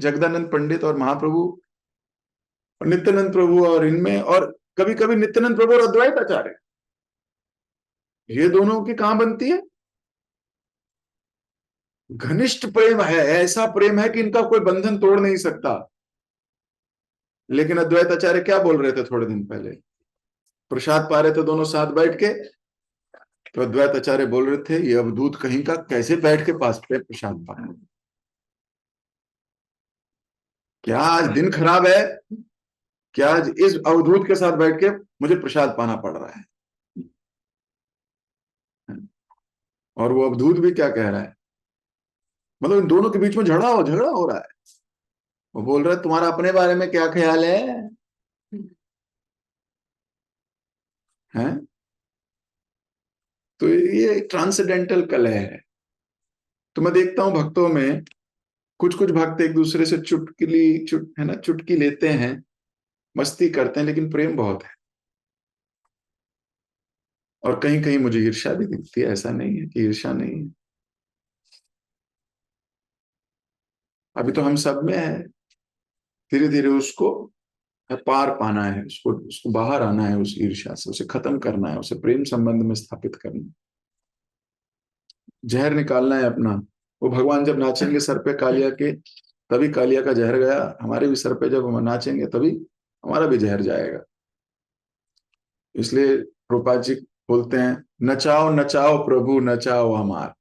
जगदानंद पंडित और महाप्रभु और नित्यानंद प्रभु और इनमें, और कभी कभी नित्यानंद प्रभु और अद्वैत आचार्य, ये दोनों की कहां बनती है? घनिष्ठ प्रेम है, ऐसा प्रेम है कि इनका कोई बंधन तोड़ नहीं सकता। लेकिन अद्वैत आचार्य क्या बोल रहे थे थोड़े दिन पहले, प्रसाद पा रहे थे दोनों साथ बैठ के, तो अद्वैत आचार्य बोल रहे थे ये अवधूत कहीं का कैसे बैठ के पास पे प्रसाद पा रहे, क्या आज दिन खराब है, क्या आज इस अवधूत के साथ बैठ के मुझे प्रसाद पाना पड़ रहा है। और वो अवधूत भी क्या कह रहा है, मतलब इन दोनों के बीच में झगड़ा हो रहा है। वो बोल रहा है तुम्हारा अपने बारे में क्या ख्याल है, हैं? तो ये ट्रांसेंडेंटल कलह है। तो मैं देखता हूं भक्तों में कुछ कुछ भक्त एक दूसरे से है ना, चुटकी लेते हैं, मस्ती करते हैं, लेकिन प्रेम बहुत है। और कहीं कहीं मुझे ईर्ष्या भी दिखती है, ऐसा नहीं है कि ईर्ष्या नहीं है। अभी तो हम सब में है, धीरे धीरे उसको पार पाना है, उसको उसको बाहर आना है, उस ईर्ष्या से उसे खत्म करना है, उसे प्रेम संबंध में स्थापित करना है, जहर निकालना है अपना। वो भगवान जब नाचेंगे सर पे कालिया के, तभी कालिया का जहर गया। हमारे भी सर पे जब हम नाचेंगे तभी हमारा भी जहर जाएगा। इसलिए प्रभुपाद जी बोलते हैं, नचाओ नचाओ प्रभु नचाओ हमार।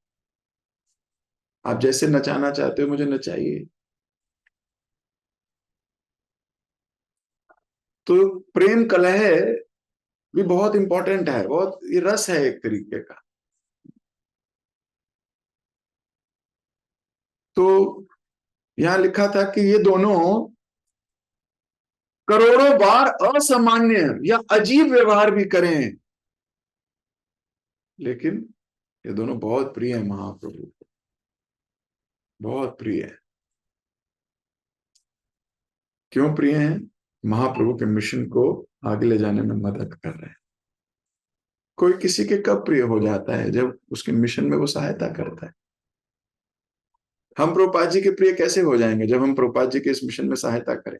आप जैसे नचाना चाहते हो मुझे नचाइए। तो प्रेम कलह भी बहुत इंपॉर्टेंट है, बहुत ये रस है एक तरीके का। तो यहां लिखा था कि ये दोनों करोड़ों बार असामान्य या अजीब व्यवहार भी करें, लेकिन ये दोनों बहुत प्रिय है महाप्रभु को, बहुत प्रिय है। क्यों प्रिय हैं? महाप्रभु के मिशन को आगे ले जाने में मदद कर रहे हैं। कोई किसी के कब प्रिय हो जाता है? जब उसके मिशन में वो सहायता करता है। हम प्रभुपाद जी के प्रिय कैसे हो जाएंगे? जब हम प्रभुपाद जी के इस मिशन में सहायता करें।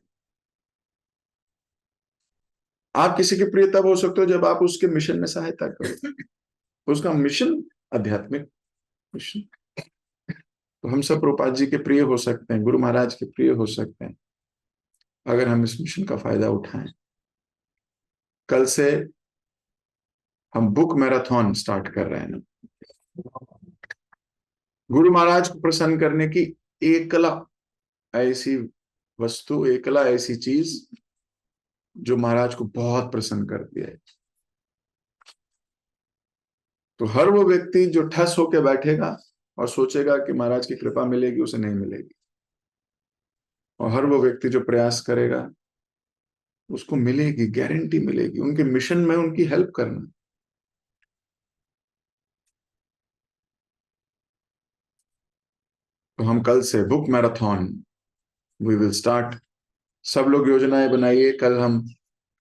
आप किसी के प्रिय तब हो सकते हो जब आप उसके मिशन में सहायता करो, उसका मिशन आध्यात्मिक मिशन। तो हम सब प्रभुपाद जी के प्रिय हो सकते हैं, गुरु महाराज के प्रिय हो सकते हैं, अगर हम इस मिशन का फायदा उठाएं। कल से हम बुक मैराथन स्टार्ट कर रहे हैं ना, गुरु महाराज को प्रसन्न करने की एकला ऐसी वस्तु, एकला ऐसी चीज जो महाराज को बहुत प्रसन्न करती है। तो हर वो व्यक्ति जो ठस होकर बैठेगा और सोचेगा कि महाराज की कृपा मिलेगी, उसे नहीं मिलेगी। और हर वो व्यक्ति जो प्रयास करेगा उसको मिलेगी, गारंटी मिलेगी। उनके मिशन में उनकी हेल्प करना। तो हम कल से book marathon we will start. सब लोग योजनाएं बनाइए, कल हम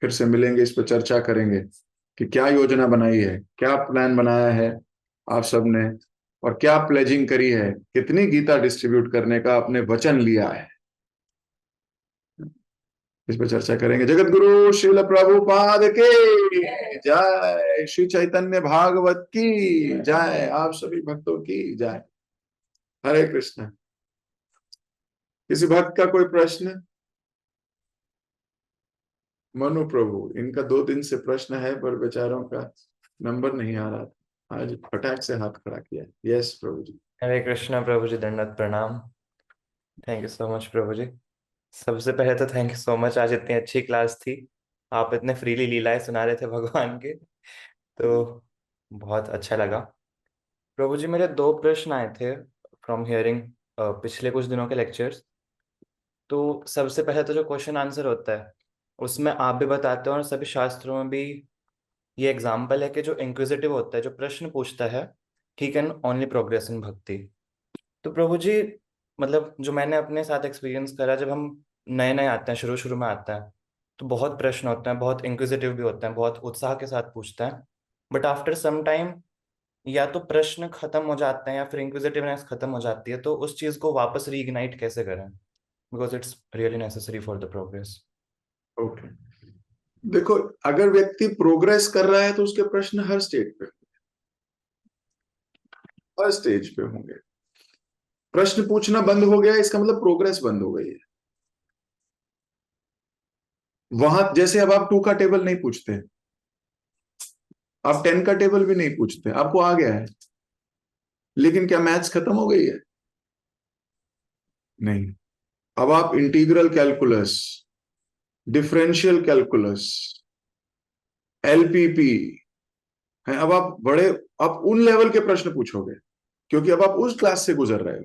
फिर से मिलेंगे, इस पर चर्चा करेंगे कि क्या योजना बनाई है, क्या प्लान बनाया है आप सबने, और क्या प्लेजिंग करी है, कितनी गीता डिस्ट्रीब्यूट करने का आपने वचन लिया है। इस पर चर्चा करेंगे। जगत गुरु श्रील प्रभुपाद के जय, श्री चैतन्य भागवत की जय, आप सभी भक्तों की जय। हरे कृष्ण। किसी भक्त का कोई प्रश्न? मनु प्रभु, इनका 2 दिन से प्रश्न है पर बेचारों का नंबर नहीं आ रहा था, आज फटाक से हाथ खड़ा किया। यस प्रभु जी। हरे कृष्णा प्रभु जी, दंडवत प्रणाम। थैंक यू सो मच प्रभु जी। सबसे पहले तो थैंक यू सो मच, आज इतनी अच्छी क्लास थी। आप इतने फ्रीली लीलाएं सुना रहे थे भगवान के, तो बहुत अच्छा लगा। प्रभु जी, मेरे 2 प्रश्न आए थे फ्रॉम हियरिंग पिछले कुछ दिनों के लेक्चर्स। तो सबसे पहले तो जो क्वेश्चन आंसर होता है उसमें आप भी बताते हो और सभी शास्त्रों में भी ये एग्जाम्पल है कि जो इंक्विजिटिव होता है, जो प्रश्न पूछता है, he can only progress in भक्ति। तो प्रभु जी, मतलब जो मैंने अपने साथ एक्सपीरियंस करा, जब हम नए नए आते हैं, शुरू शुरू में आता है, तो बहुत प्रश्न होते हैं, बहुत इंक्विजिटिव भी होते हैं, बहुत उत्साह के साथ पूछता है। बट आफ्टर सम टाइम या तो प्रश्न खत्म हो जाते हैं या फिर इंक्विजिटिवनेस खत्म हो जाती है। तो उस चीज को वापस रीइग्नाइट कैसे करें, because it's really necessary for the progress. Okay, देखो, अगर व्यक्ति प्रोग्रेस कर रहा है तो उसके प्रश्न हर स्टेज पे, हर स्टेज पे होंगे। प्रश्न पूछना बंद हो गया इसका मतलब प्रोग्रेस बंद हो गई है। वहां जैसे अब आप 2 का टेबल नहीं पूछते, आप 10 का टेबल भी नहीं पूछते, आपको आ गया है, लेकिन क्या मैथ्स खत्म हो गई है? नहीं। अब आप integral calculus, differential calculus, LPP है, अब आप बड़े, आप उन लेवल के प्रश्न पूछोगे, क्योंकि अब आप उस क्लास से गुजर रहे हो।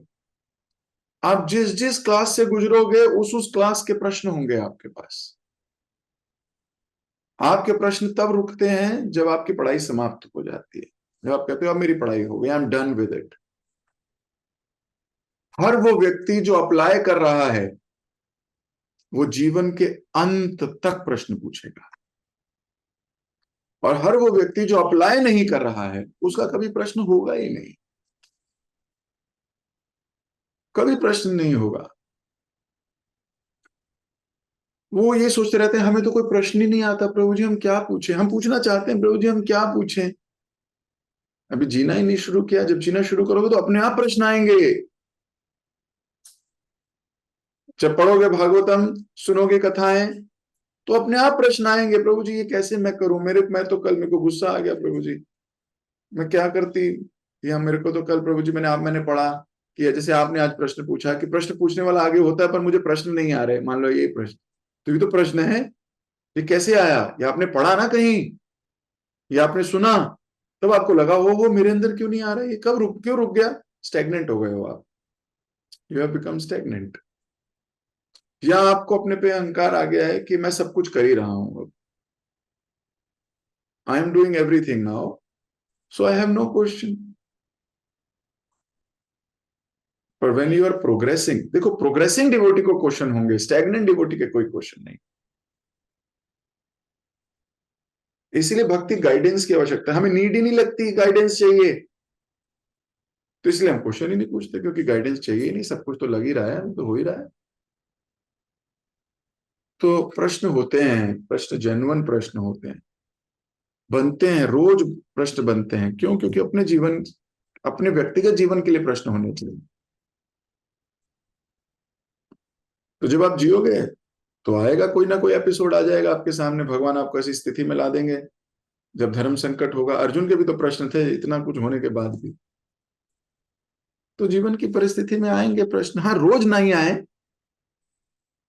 आप जिस जिस क्लास से गुजरोगे उस क्लास के प्रश्न होंगे आपके पास। आपके प्रश्न तब रुकते हैं जब आपकी पढ़ाई समाप्त हो जाती है, जब आप कहते हो अब मेरी पढ़ाई हो गई, I am done with it. हर वो व्यक्ति जो अप्लाई कर रहा है वो जीवन के अंत तक प्रश्न पूछेगा, और हर वो व्यक्ति जो अप्लाई नहीं कर रहा है उसका कभी प्रश्न होगा ही नहीं, कभी प्रश्न नहीं होगा। वो ये सोचते रहते हैं हमें तो कोई प्रश्न ही नहीं आता प्रभु जी, हम क्या पूछें। हम पूछना चाहते हैं प्रभु जी हम क्या पूछें, अभी जीना ही नहीं शुरू किया। जब जीना शुरू करोगे तो अपने आप प्रश्न आएंगे। जब पढ़ोगे भागवतम, सुनोगे कथाएं, तो अपने आप प्रश्न आएंगे, प्रभु जी ये कैसे मैं करूं, मैं तो कल मेरे को गुस्सा आ गया प्रभु जी, मैं क्या करती। या मेरे को तो कल प्रभु जी मैंने पढ़ा कि जैसे आपने आज प्रश्न पूछा कि प्रश्न पूछने वाला आगे होता है पर मुझे प्रश्न नहीं आ रहे, मान लो ये प्रश्न, तो ये तो प्रश्न है, ये कैसे आया, ये आपने पढ़ा ना कहीं, ये आपने सुना, तब आपको लगा वो मेरे अंदर क्यों नहीं आ रहा, ये कब क्यों रुक गया। स्टेगनेंट हो गए हो आप, यू हैव बिकम स्टेगनेंट। या आपको अपने पे अहंकार आ गया है कि मैं सब कुछ कर ही रहा हूं, I am doing everything now, so I have no question. पर व्हेन यू आर प्रोग्रेसिंग, देखो प्रोग्रेसिंग डिवोटी को क्वेश्चन होंगे, स्टैग्नेंट डिवोटी के कोई क्वेश्चन नहीं। इसीलिए भक्ति गाइडेंस की आवश्यकता है, हमें नीड ही नहीं लगती, गाइडेंस चाहिए, तो इसलिए हम क्वेश्चन ही नहीं पूछते, क्योंकि गाइडेंस चाहिए ही नहीं, सब कुछ तो लग ही रहा है, तो हो ही रहा है। तो प्रश्न होते हैं, प्रश्न जेन्युइन प्रश्न होते हैं, बनते हैं, रोज प्रश्न बनते हैं। क्यों? क्योंकि अपने जीवन, अपने व्यक्तिगत जीवन के लिए प्रश्न होने चाहिए। तो जब आप जियोगे तो आएगा कोई ना कोई एपिसोड आ जाएगा आपके सामने, भगवान आपको ऐसी स्थिति में ला देंगे जब धर्म संकट होगा। अर्जुन के भी तो प्रश्न थे इतना कुछ होने के बाद भी। तो जीवन की परिस्थिति में आएंगे प्रश्न, हाँ रोज नहीं आए,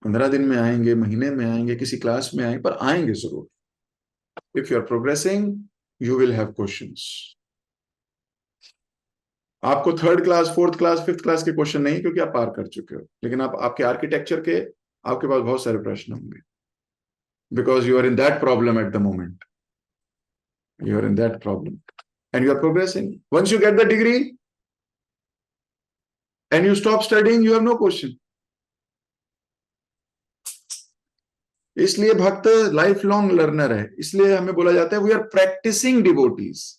15 दिन में आएंगे, महीने में आएंगे, किसी क्लास में आएंगे, पर आएंगे जरूर। If you are progressing you will have questions. आपको third class, fourth class, fifth class के क्वेश्चन नहीं, क्योंकि आप पार कर चुके हो, लेकिन आप आपके आर्किटेक्चर के, आपके पास बहुत सारे प्रश्न होंगे, because you are in that problem at the moment, you are in that problem and you are progressing. Once you get the degree and you stop studying, you have no question. इसलिए भक्त life long learner है, इसलिए हमें बोला जाता है we are practising devotees,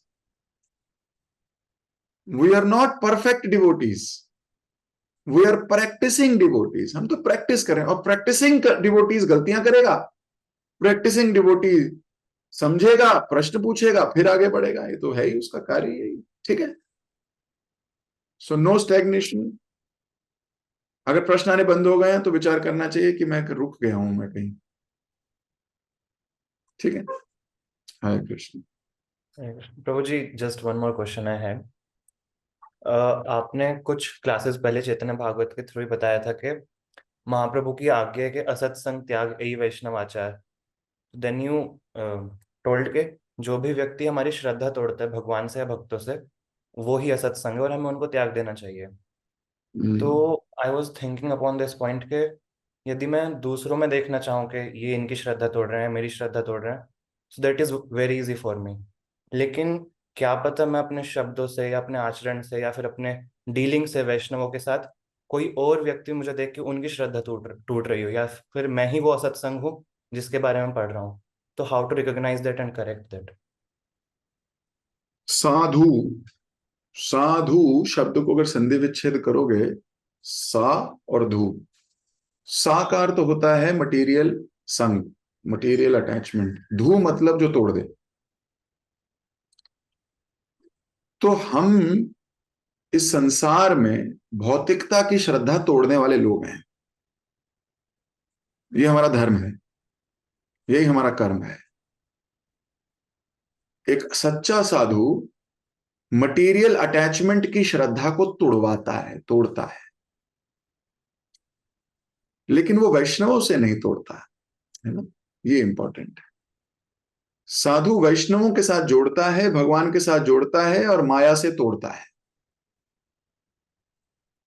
we are not perfect devotees, we are practising devotees. हम तो प्रैक्टिस करें, और प्रैक्टिसिंग डिवोटीज गलतियां करेगा, प्रैक्टिसिंग डिवोटी समझेगा, प्रश्न पूछेगा, फिर आगे बढ़ेगा, ये तो है ही उसका कार्य यही। ठीक है, सो नो स्टैग्नेशन। अगर प्रश्न आने बंद हो गए हैं तो विचार करना चाहिए कि मैं रुक गया हूं मैं कहीं। ठीक है, हरे कृष्ण। प्रभु जी, just one more question I have. आपने कुछ क्लासेस पहले चैतन्य भागवत के थ्रू ही बताया था कि महाप्रभु की आज्ञा है कि असत्संग त्याग यही वैष्णव आचार। देन यू टोल्ड के जो भी व्यक्ति हमारी श्रद्धा तोड़ता है भगवान से या भक्तों से, वो ही असत्संग है और हमें उनको त्याग देना चाहिए। तो I was thinking upon this point के यदि मैं दूसरों में देखना चाहूँ कि ये इनकी श्रद्धा तोड़ रहे हैं, मेरी श्रद्धा तोड़ रहे हैं, so that is very easy for me. लेकिन क्या पता मैं अपने शब्दों से या अपने आचरण से या फिर अपने डीलिंग से वैष्णवों के साथ कोई और व्यक्ति मुझे देख के उनकी श्रद्धा टूट टूट रही हो, या फिर मैं ही वो असत्संग हूँ जिसके बारे में पढ़ रहा हूँ। तो how to recognize that and correct that? साधु, साधु शब्द को अगर संधि विच्छेद करोगे, सा और धू, सा का अर्थ होता है मटेरियल संग, मटेरियल अटैचमेंट, धू मतलब जो तोड़ दे। तो हम इस संसार में भौतिकता की श्रद्धा तोड़ने वाले लोग हैं, ये हमारा धर्म है, यही हमारा कर्म है। एक सच्चा साधु मटेरियल अटैचमेंट की श्रद्धा को तोड़वाता है, तोड़ता है, लेकिन वो वैष्णवों से नहीं तोड़ता है ना, ये इंपॉर्टेंट है। साधु वैष्णवों के साथ जोड़ता है, भगवान के साथ जोड़ता है, और माया से तोड़ता है।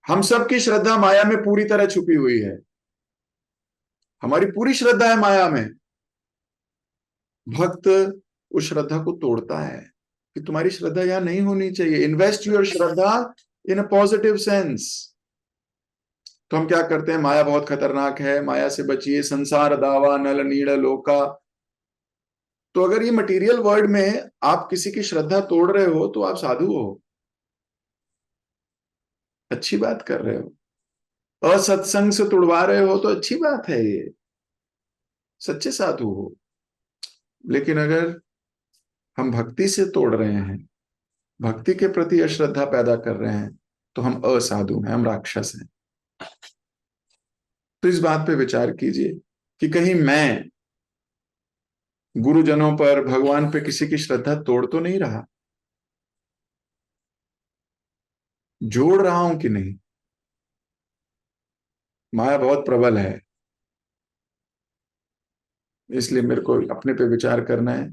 हम सबकी श्रद्धा माया में पूरी तरह छुपी हुई है, हमारी पूरी श्रद्धा है माया में। भक्त उस श्रद्धा को तोड़ता है कि तुम्हारी श्रद्धा यहां नहीं होनी चाहिए। Invest your Shraddha in a positive sense. तो हम क्या करते हैं, माया बहुत खतरनाक है, माया से बचिए, संसार दावा नल नीड़ लोका। तो अगर ये मटेरियल वर्ल्ड में आप किसी की श्रद्धा तोड़ रहे हो तो आप साधु हो, अच्छी बात कर रहे हो। असत्संग से तुड़वा रहे हो तो अच्छी बात है, ये सच्चे साधु हो। लेकिन अगर हम भक्ति से तोड़ रहे हैं, भक्ति के प्रति अश्रद्धा पैदा कर रहे हैं, तो हम असाधु हैं, हम राक्षस हैं। तो इस बात पे विचार कीजिए कि कहीं मैं गुरुजनों पर, भगवान पे किसी की श्रद्धा तोड़ तो नहीं रहा, जोड़ रहा हूं कि नहीं। माया बहुत प्रबल है, इसलिए मेरे को अपने पे विचार करना है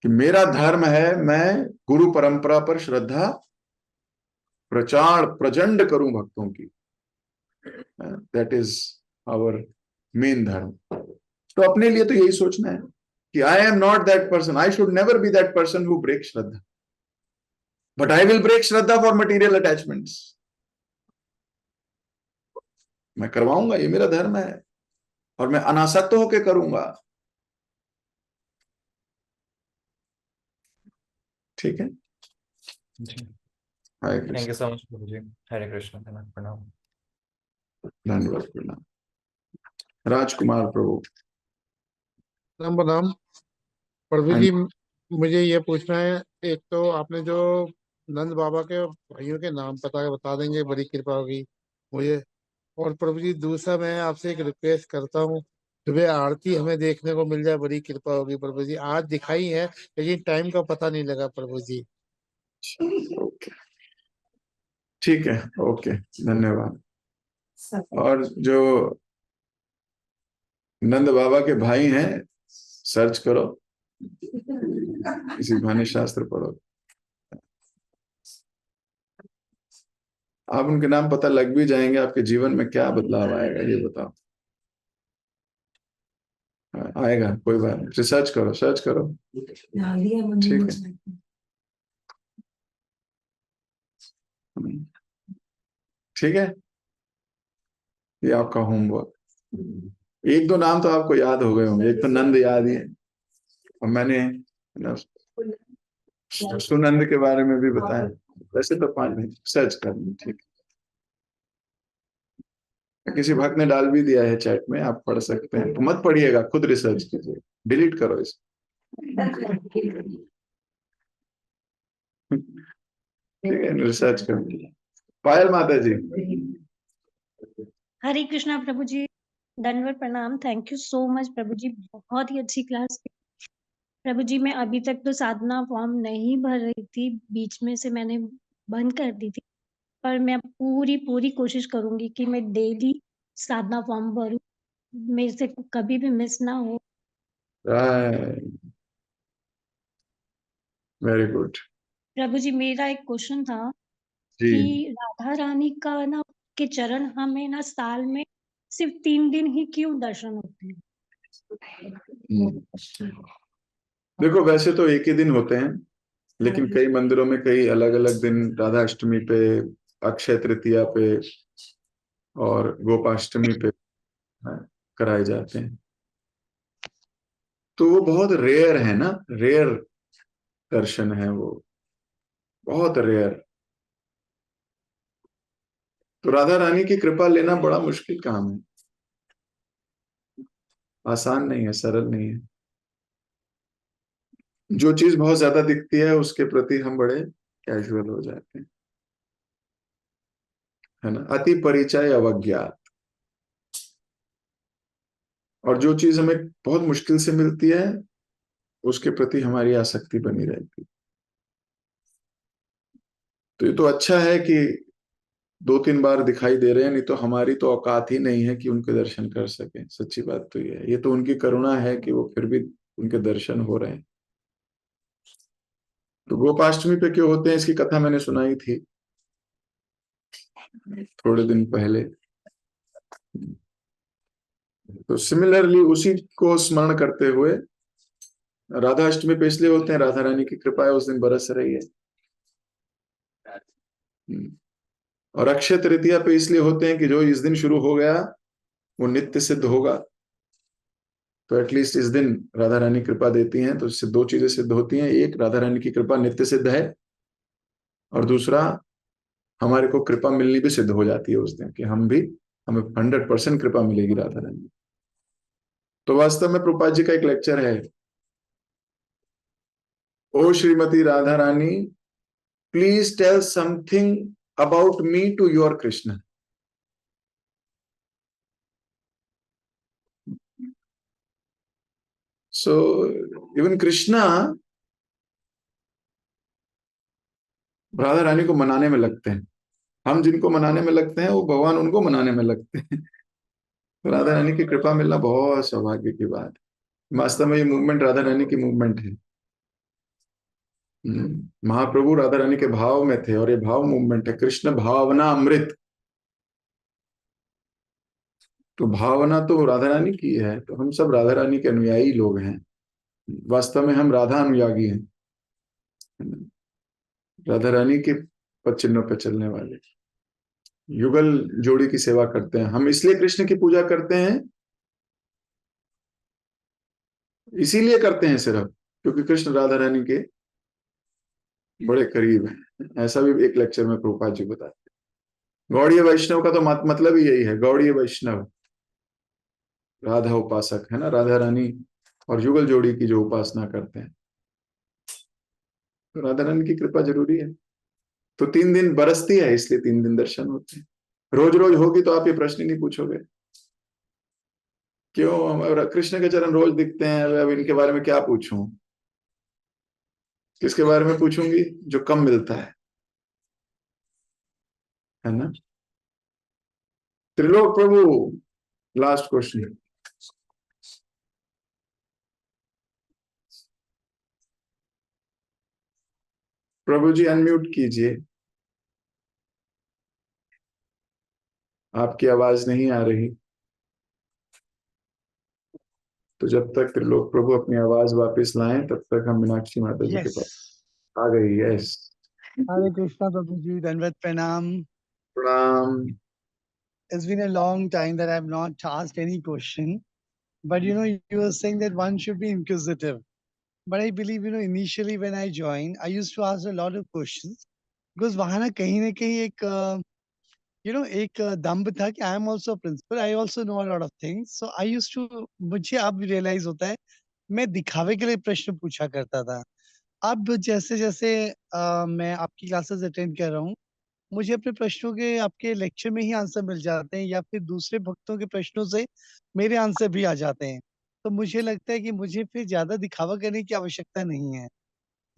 कि मेरा धर्म है मैं गुरु परंपरा पर श्रद्धा प्रचार प्रचंड करूं भक्तों की। दैट इज आवर मेन धर्म। तो अपने लिए तो यही सोचना है कि I am not that person, I should never be that person who break shraddha, but I will break shraddha for material attachments. मैं करवाऊंगा, ये मेरा धर्म है, और मैं अनासक्त होकर करूंगा। ठीक है। जी, Hare thank you Krishna. So much प्रभु जी। हरे कृष्ण, धन्यवाद, प्रणाम। धन्यवाद, प्रणाम। राजकुमार प्रभु। राम राम। प्रभु हाँ जी, मुझे ये पूछना है, एक तो आपने जो नंद बाबा के भाइयों के नाम पता बता देंगे, बड़ी कृपा होगी मुझे। और प्रभु जी, दूसरा मैं आपसे एक रिक्वेस्ट करता हूँ, सुबह आरती हमें देखने को मिल जाए, बड़ी कृपा होगी प्रभु जी। आज दिखाई है लेकिन टाइम का पता नहीं लगा प्रभु जी। ओके, ठीक है, ओके, धन्यवाद। और जो नंद बाबा के भाई हैं, सर्च करो, इसी बहाने शास्त्र पढ़ो। आप उनके नाम पता लग भी जाएंगे, आपके जीवन में क्या बदलाव आएगा ये बताओ। आएगा, कोई बात नहीं, रिसर्च करो, सर्च करो। ठीक है। ठीक है, ये आपका होमवर्क। एक दो नाम तो आपको याद हो गए होंगे, एक तो नंद याद ही है, और मैंने सुनंद के बारे में भी बताया। वैसे तो 5 मिनट सर्च कर ली, ठीक है। किसी भक्त ने डाल भी दिया है चैट में, आप पढ़ सकते हैं, तो मत पढ़िएगा, खुद रिसर्च कीजिए, डिलीट करो इसको। ठीक है, रिसर्च कर लीजिए। पायल माता जी। हरे कृष्णा प्रभु जी, दंडवत प्रणाम। थैंक यू सो मच प्रभु जी, बहुत ही अच्छी क्लास थी प्रभु जी। मैं अभी तक तो साधना फॉर्म नहीं भर रही थी, बीच में से मैंने बंद कर दी थी, पर मैं पूरी पूरी कोशिश करूंगी कि मैं डेली साधना फॉर्म भरूं, मेरे से कभी भी मिस ना हो। वेरी गुड प्रभु जी, मेरा एक क्वेश्चन था जी। कि राधा रानी का ना के चरण हमें ना साल में सिर्फ 3 दिन ही क्यों दर्शन होते हैं? देखो, वैसे तो एक ही दिन होते हैं, लेकिन कई मंदिरों में कई अलग अलग दिन, राधा अष्टमी पे, अक्षय तृतीया पे, और गोपाष्टमी पे कराए जाते हैं। तो वो बहुत रेयर है ना, रेयर दर्शन है वो, बहुत रेयर। तो राधा रानी की कृपा लेना बड़ा मुश्किल काम है, आसान नहीं है, सरल नहीं है। जो चीज बहुत ज्यादा दिखती है उसके प्रति हम बड़े कैजुअल हो जाते हैं, है ना। अति परिचय अवज्ञात। और जो चीज हमें बहुत मुश्किल से मिलती है उसके प्रति हमारी आसक्ति बनी रहती है। तो ये तो अच्छा है कि 2-3 बार दिखाई दे रहे हैं, नहीं तो हमारी तो औकात ही नहीं है कि उनके दर्शन कर सके। सच्ची बात तो ये है, ये तो उनकी करुणा है कि वो फिर भी उनके दर्शन हो रहे हैं। तो गोपाष्टमी पे क्यों होते हैं, इसकी कथा मैंने सुनाई थी। थोड़े दिन पहले। तो सिमिलरली उसी को स्मरण करते हुए राधा अष्टमी पे इसलिए होते हैं, राधा रानी की कृपा है उस दिन बरस रही है। और अक्षय तृतीया पे इसलिए होते हैं कि जो इस दिन शुरू हो गया वो नित्य सिद्ध होगा। तो एटलीस्ट इस दिन राधा रानी कृपा देती हैं, तो इससे दो चीजें सिद्ध होती हैं। एक, राधा रानी की कृपा नित्य सिद्ध है, और दूसरा, हमारे को कृपा मिलनी भी सिद्ध हो जाती है उस दिन, कि हमें 100% कृपा मिलेगी राधा रानी। तो वास्तव में प्रभुपाद जी का एक लेक्चर है, ओ Shrimati Radha Rani, please tell something about me to your Krishna. So even Krishna Radha Rani को मनाने में लगते हैं। हम जिनको मनाने में लगते हैं वो भगवान उनको मनाने में लगते हैं। तो राधा रानी की कृपा मिलना बहुत सौभाग्य की बात है। वास्तव में ये मूवमेंट राधा रानी की मूवमेंट है। महाप्रभु राधा रानी के भाव में थे, और ये भाव मूवमेंट है, कृष्ण भावना अमृत। तो भावना तो राधा रानी की है, तो हम सब राधा रानी के अनुयायी लोग हैं। वास्तव में हम राधा अनुयायी हैं, राधा रानी के पद चिन्हों पर चलने वाले, युगल जोड़ी की सेवा करते हैं। हम इसलिए कृष्ण की पूजा करते हैं, इसीलिए करते हैं सिर्फ क्योंकि कृष्ण राधा रानी के बड़े करीब हैं। ऐसा भी एक लेक्चर में प्रभुपाद जी बताते हैं। गौड़ीय वैष्णव का तो मतलब ही यही है, गौड़ीय वैष्णव राधा उपासक है ना, राधा रानी और युगल जोड़ी की जो उपासना करते हैं। तो राधा रानी की कृपा जरूरी है। तो 3 दिन बरसती है, इसलिए 3 दिन दर्शन होते हैं। रोज रोज होगी तो आप ये प्रश्न ही नहीं पूछोगे, क्यों कृष्ण के चरण रोज दिखते हैं, अब इनके बारे में क्या पूछूं। किसके बारे में पूछूंगी? जो कम मिलता है ना। त्रिलोक प्रभु, लास्ट क्वेश्चन। प्रभु जी अनम्यूट कीजिए, आपकी आवाज नहीं आ रही। तो जब तक त्रिलोक प्रभु अपनी आवाज वापस लाएं, तब तक हम मीनाक्षी माता जी के यस, पास। आ गई? यस। हरे कृष्णा प्रभु जी, दंडवत प्रणाम। प्रणाम। It's been a long time that I've not asked any question, but you were saying that one should be inquisitive. But I believe, initially when I joined, I used to ask a lot of questions because वहाँ ना कहीं एक एक दम्भ था कि I am also principal, I also know a lot of things, so I used to, मुझे अब रियलाइज होता है मैं दिखावे के लिए प्रश्न पूछा करता था। अब जैसे जैसे मैं आपकी क्लासेस अटेंड कर रहा हूँ, मुझे अपने प्रश्नों के आपके लेक्चर में ही आंसर मिल जाते हैं या फिर दूसरे भक्तों के प्रश्नों से मेरे आंसर भी आ जाते हैं। तो मुझे लगता है कि मुझे फिर ज़्यादा दिखावा करने की आवश्यकता नहीं है।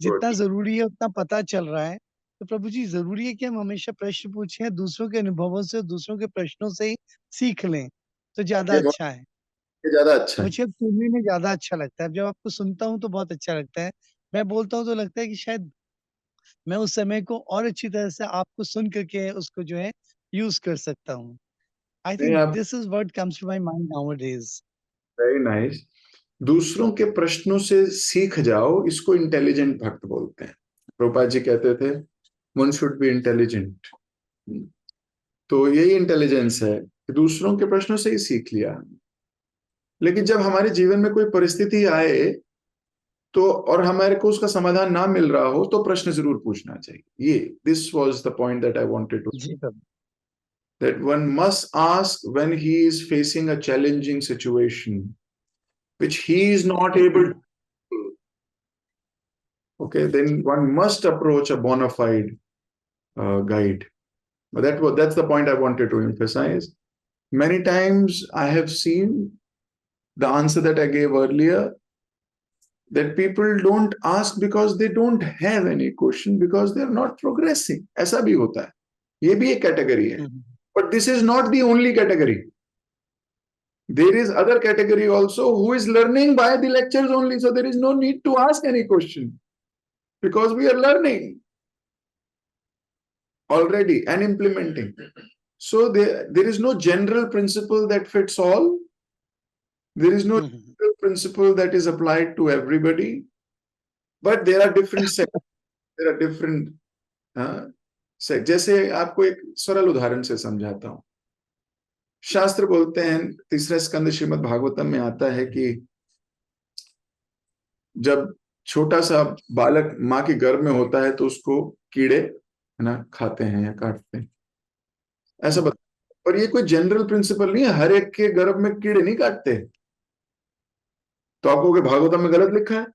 जितना ज़रूरी है उतना पता चल रहा है। तो प्रभु जी, ज़रूरी है कि हम हमेशा प्रश्न पूछें, दूसरों के अनुभवों से, दूसरों के प्रश्नों से ही सीख लें, तो ज़्यादा ये अच्छा है। ज्यादा अच्छा है। मुझे अब सुनने में ज़्यादा अच्छा लगता है। जब आपको सुनता हूँ तो बहुत अच्छा लगता है। मैं बोलता हूँ तो लगता है कि शायद मैं उस समय को और अच्छी तरह से आपको सुन करके उसको जो है यूज़ कर सकता हूँ। आई नहीं, थिंक आप this is what comes to my mind nowadays. Very nice. दूसरों के प्रश्नों से सीख जाओ, इसको इंटेलिजेंट भक्त बोलते हैं। प्रभुपाद जी कहते थे वन शुड बी इंटेलिजेंट। तो यही इंटेलिजेंस है कि दूसरों के प्रश्नों से ही सीख लिया। लेकिन जब हमारे जीवन में कोई परिस्थिति आए तो, और हमारे को उसका समाधान ना मिल रहा हो, तो प्रश्न जरूर पूछना चाहिए। ये this was the point that I wanted to, जी प्रभु। that one must ask when he is facing a challenging situation which he is not able to. Okay, then one must approach a bona fide guide. But that's the point I wanted to emphasize. Many times I have seen the answer that I gave earlier, that people don't ask because they don't have any question, because they are not progressing. ऐसा भी होता है, ये भी एक category है। But this is not the only category. There is other category also who is learning by the lectures only, so there is no need to ask any question because we are learning. already and implementing. So there is no general principle that fits all. There is no general principle that is applied to everybody. But there are different sectors. There are different जैसे आपको एक सरल उदाहरण से समझाता हूं. शास्त्र बोलते हैं, तीसरा स्कंद श्रीमद् भागवतम में आता है कि जब छोटा सा बालक माँ के गर्भ में होता है तो उसको कीड़े है ना खाते हैं या काटते हैं, ऐसा बता. और ये कोई जनरल प्रिंसिपल नहीं है, हर एक के गर्भ में कीड़े नहीं काटते. तो आपको कि भागवतम में गलत लिखा है.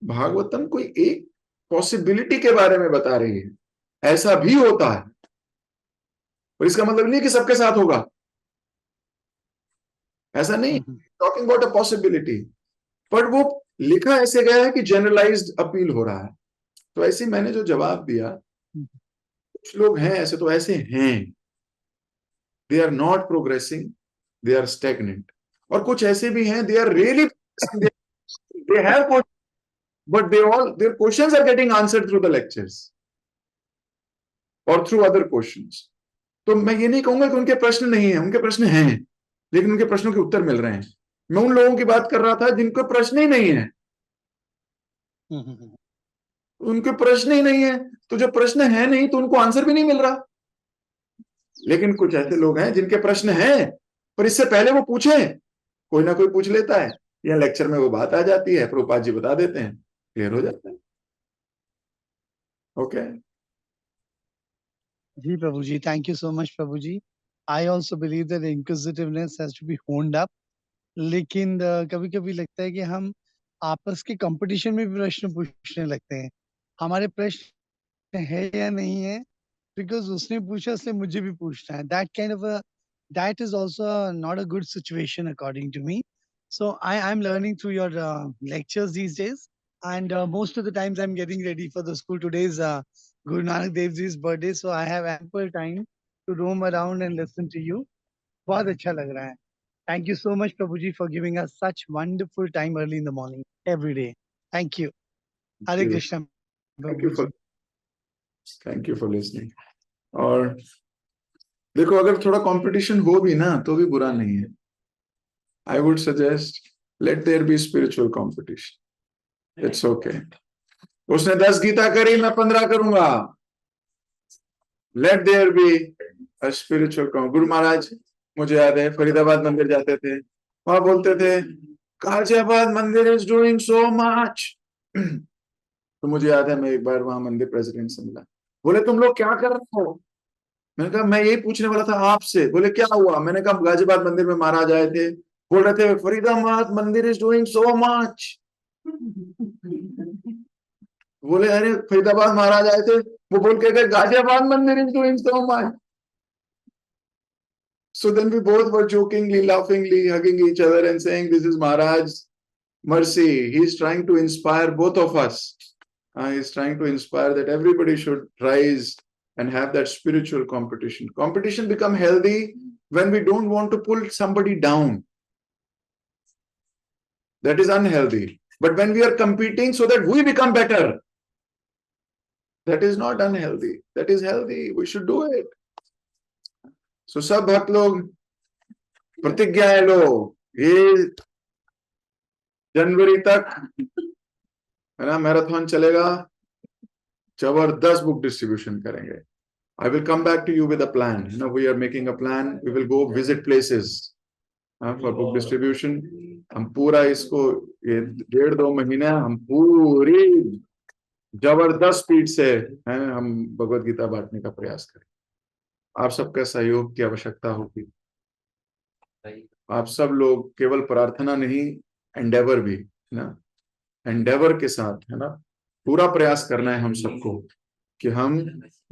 भागवतम कोई एक पॉसिबिलिटी के बारे में बता रही है, ऐसा भी होता है. और इसका मतलब नहीं कि सबके साथ होगा, ऐसा नहीं. Talking about a possibility. But वो लिखा ऐसे गया है कि जनरलाइज्ड अपील हो रहा है. तो ऐसे मैंने जो जवाब दिया, कुछ लोग हैं ऐसे, तो ऐसे हैं, they are not progressing, they are stagnant. और कुछ ऐसे भी हैं, they are really, they have, but their questions are getting answered through the lectures or through other questions. तो मैं ये नहीं कहूंगा कि उनके प्रश्न नहीं है, उनके प्रश्न हैं, लेकिन उनके प्रश्नों के उत्तर मिल रहे हैं. मैं उन लोगों की बात कर रहा था जिनके प्रश्न ही नहीं है. उनके प्रश्न ही नहीं है, तो जो प्रश्न है नहीं तो उनको आंसर भी नहीं मिल रहा. लेकिन कुछ ऐसे लोग हैं जिनके प्रश्न हैं, पर इससे पहले वो पूछे, कोई ना कोई पूछ लेता है, या लेक्चर में वो बात आ जाती है, प्रभुपाद जी बता देते हैं, क्लियर हो जाता है. ओके जी प्रभु जी, थैंक यू सो मच प्रभु जी. I also believe that inquisitiveness has to be honed up. लेकिन कभी कभी लगता है कि हम आपस के कंपटीशन में भी प्रश्न पूछने लगते हैं. हमारे प्रश्न है या नहीं है, बिकॉज उसने पूछा इसलिए मुझे भी पूछना है. That is also not a good situation according to me. So I'm learning through your lectures these days, and most of the times I'm getting ready for the school. Today's Guru Nanak Dev Ji's birthday, so I have ample time to roam around and listen to you. बहुत अच्छा लग रहा है. Thank you so much, Prabhuji, for giving us such wonderful time early in the morning every day. Thank you. Hare Krishna. Thank you for listening. और देखो, अगर थोड़ा competition हो भी ना तो भी बुरा नहीं है. I would suggest let there be spiritual competition. It's okay. उसने 10 गीता करी, मैं 15 करूंगा. Let there be a spiritual competition. Guru Maharaj, मुझे याद है फरीदाबाद मंदिर जाते थे, वहां बोलते थे गाजियाबाद मंदिर is doing so much. तो मुझे याद है मैं एक बार वहां मंदिर प्रेसिडेंट से मिला. बोले तुम लोग क्या कर रहे हो? मैंने कहा मैं यही पूछने वाला था आपसे. बोले क्या हुआ? मैंने कहा गाजियाबाद मंदिर में महाराज आए थे, बोल रहे थे फरीदाबाद मंदिर इज डूइंग सो मच. बोले अरे फरीदाबाद महाराज आए थे, वो बोल के गए गाजियाबाद मंदिर is doing so much. So then we both were jokingly, laughingly, hugging each other and saying, this is Maharaj's mercy. He is trying to inspire both of us. He is trying to inspire that everybody should rise and have that spiritual competition. Competition become healthy when we don't want to pull somebody down. That is unhealthy. But when we are competing so that we become better, that is not unhealthy. That is healthy. We should do it. So सब भक्त लोग प्रतिज्ञाएं लो, ये जनवरी तक है ना marathon चलेगा, जबरदस्त book distribution करेंगे. I will come back to you with a plan. You know, we are making a plan. We will go visit places for book distribution. हम पूरा इसको ये 1.5-2 महीने हम पूरी जबरदस्त स्पीड से हम भगवत गीता बांटने का प्रयास करें. आप सबका सहयोग की आवश्यकता होगी. आप सब लोग केवल प्रार्थना नहीं, एंडेवर भी है ना, एंडेवर के साथ है ना पूरा प्रयास करना है हम सबको कि हम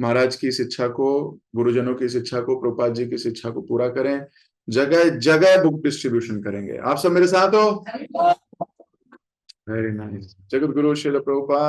महाराज की शिक्षा को, गुरुजनों की शिक्षा को, प्रभुपाद जी की शिक्षा को पूरा करें. जगह जगह बुक डिस्ट्रीब्यूशन करेंगे. आप सब मेरे साथ हो? Very nice. जगत गुरु श्रील प्रभुपाद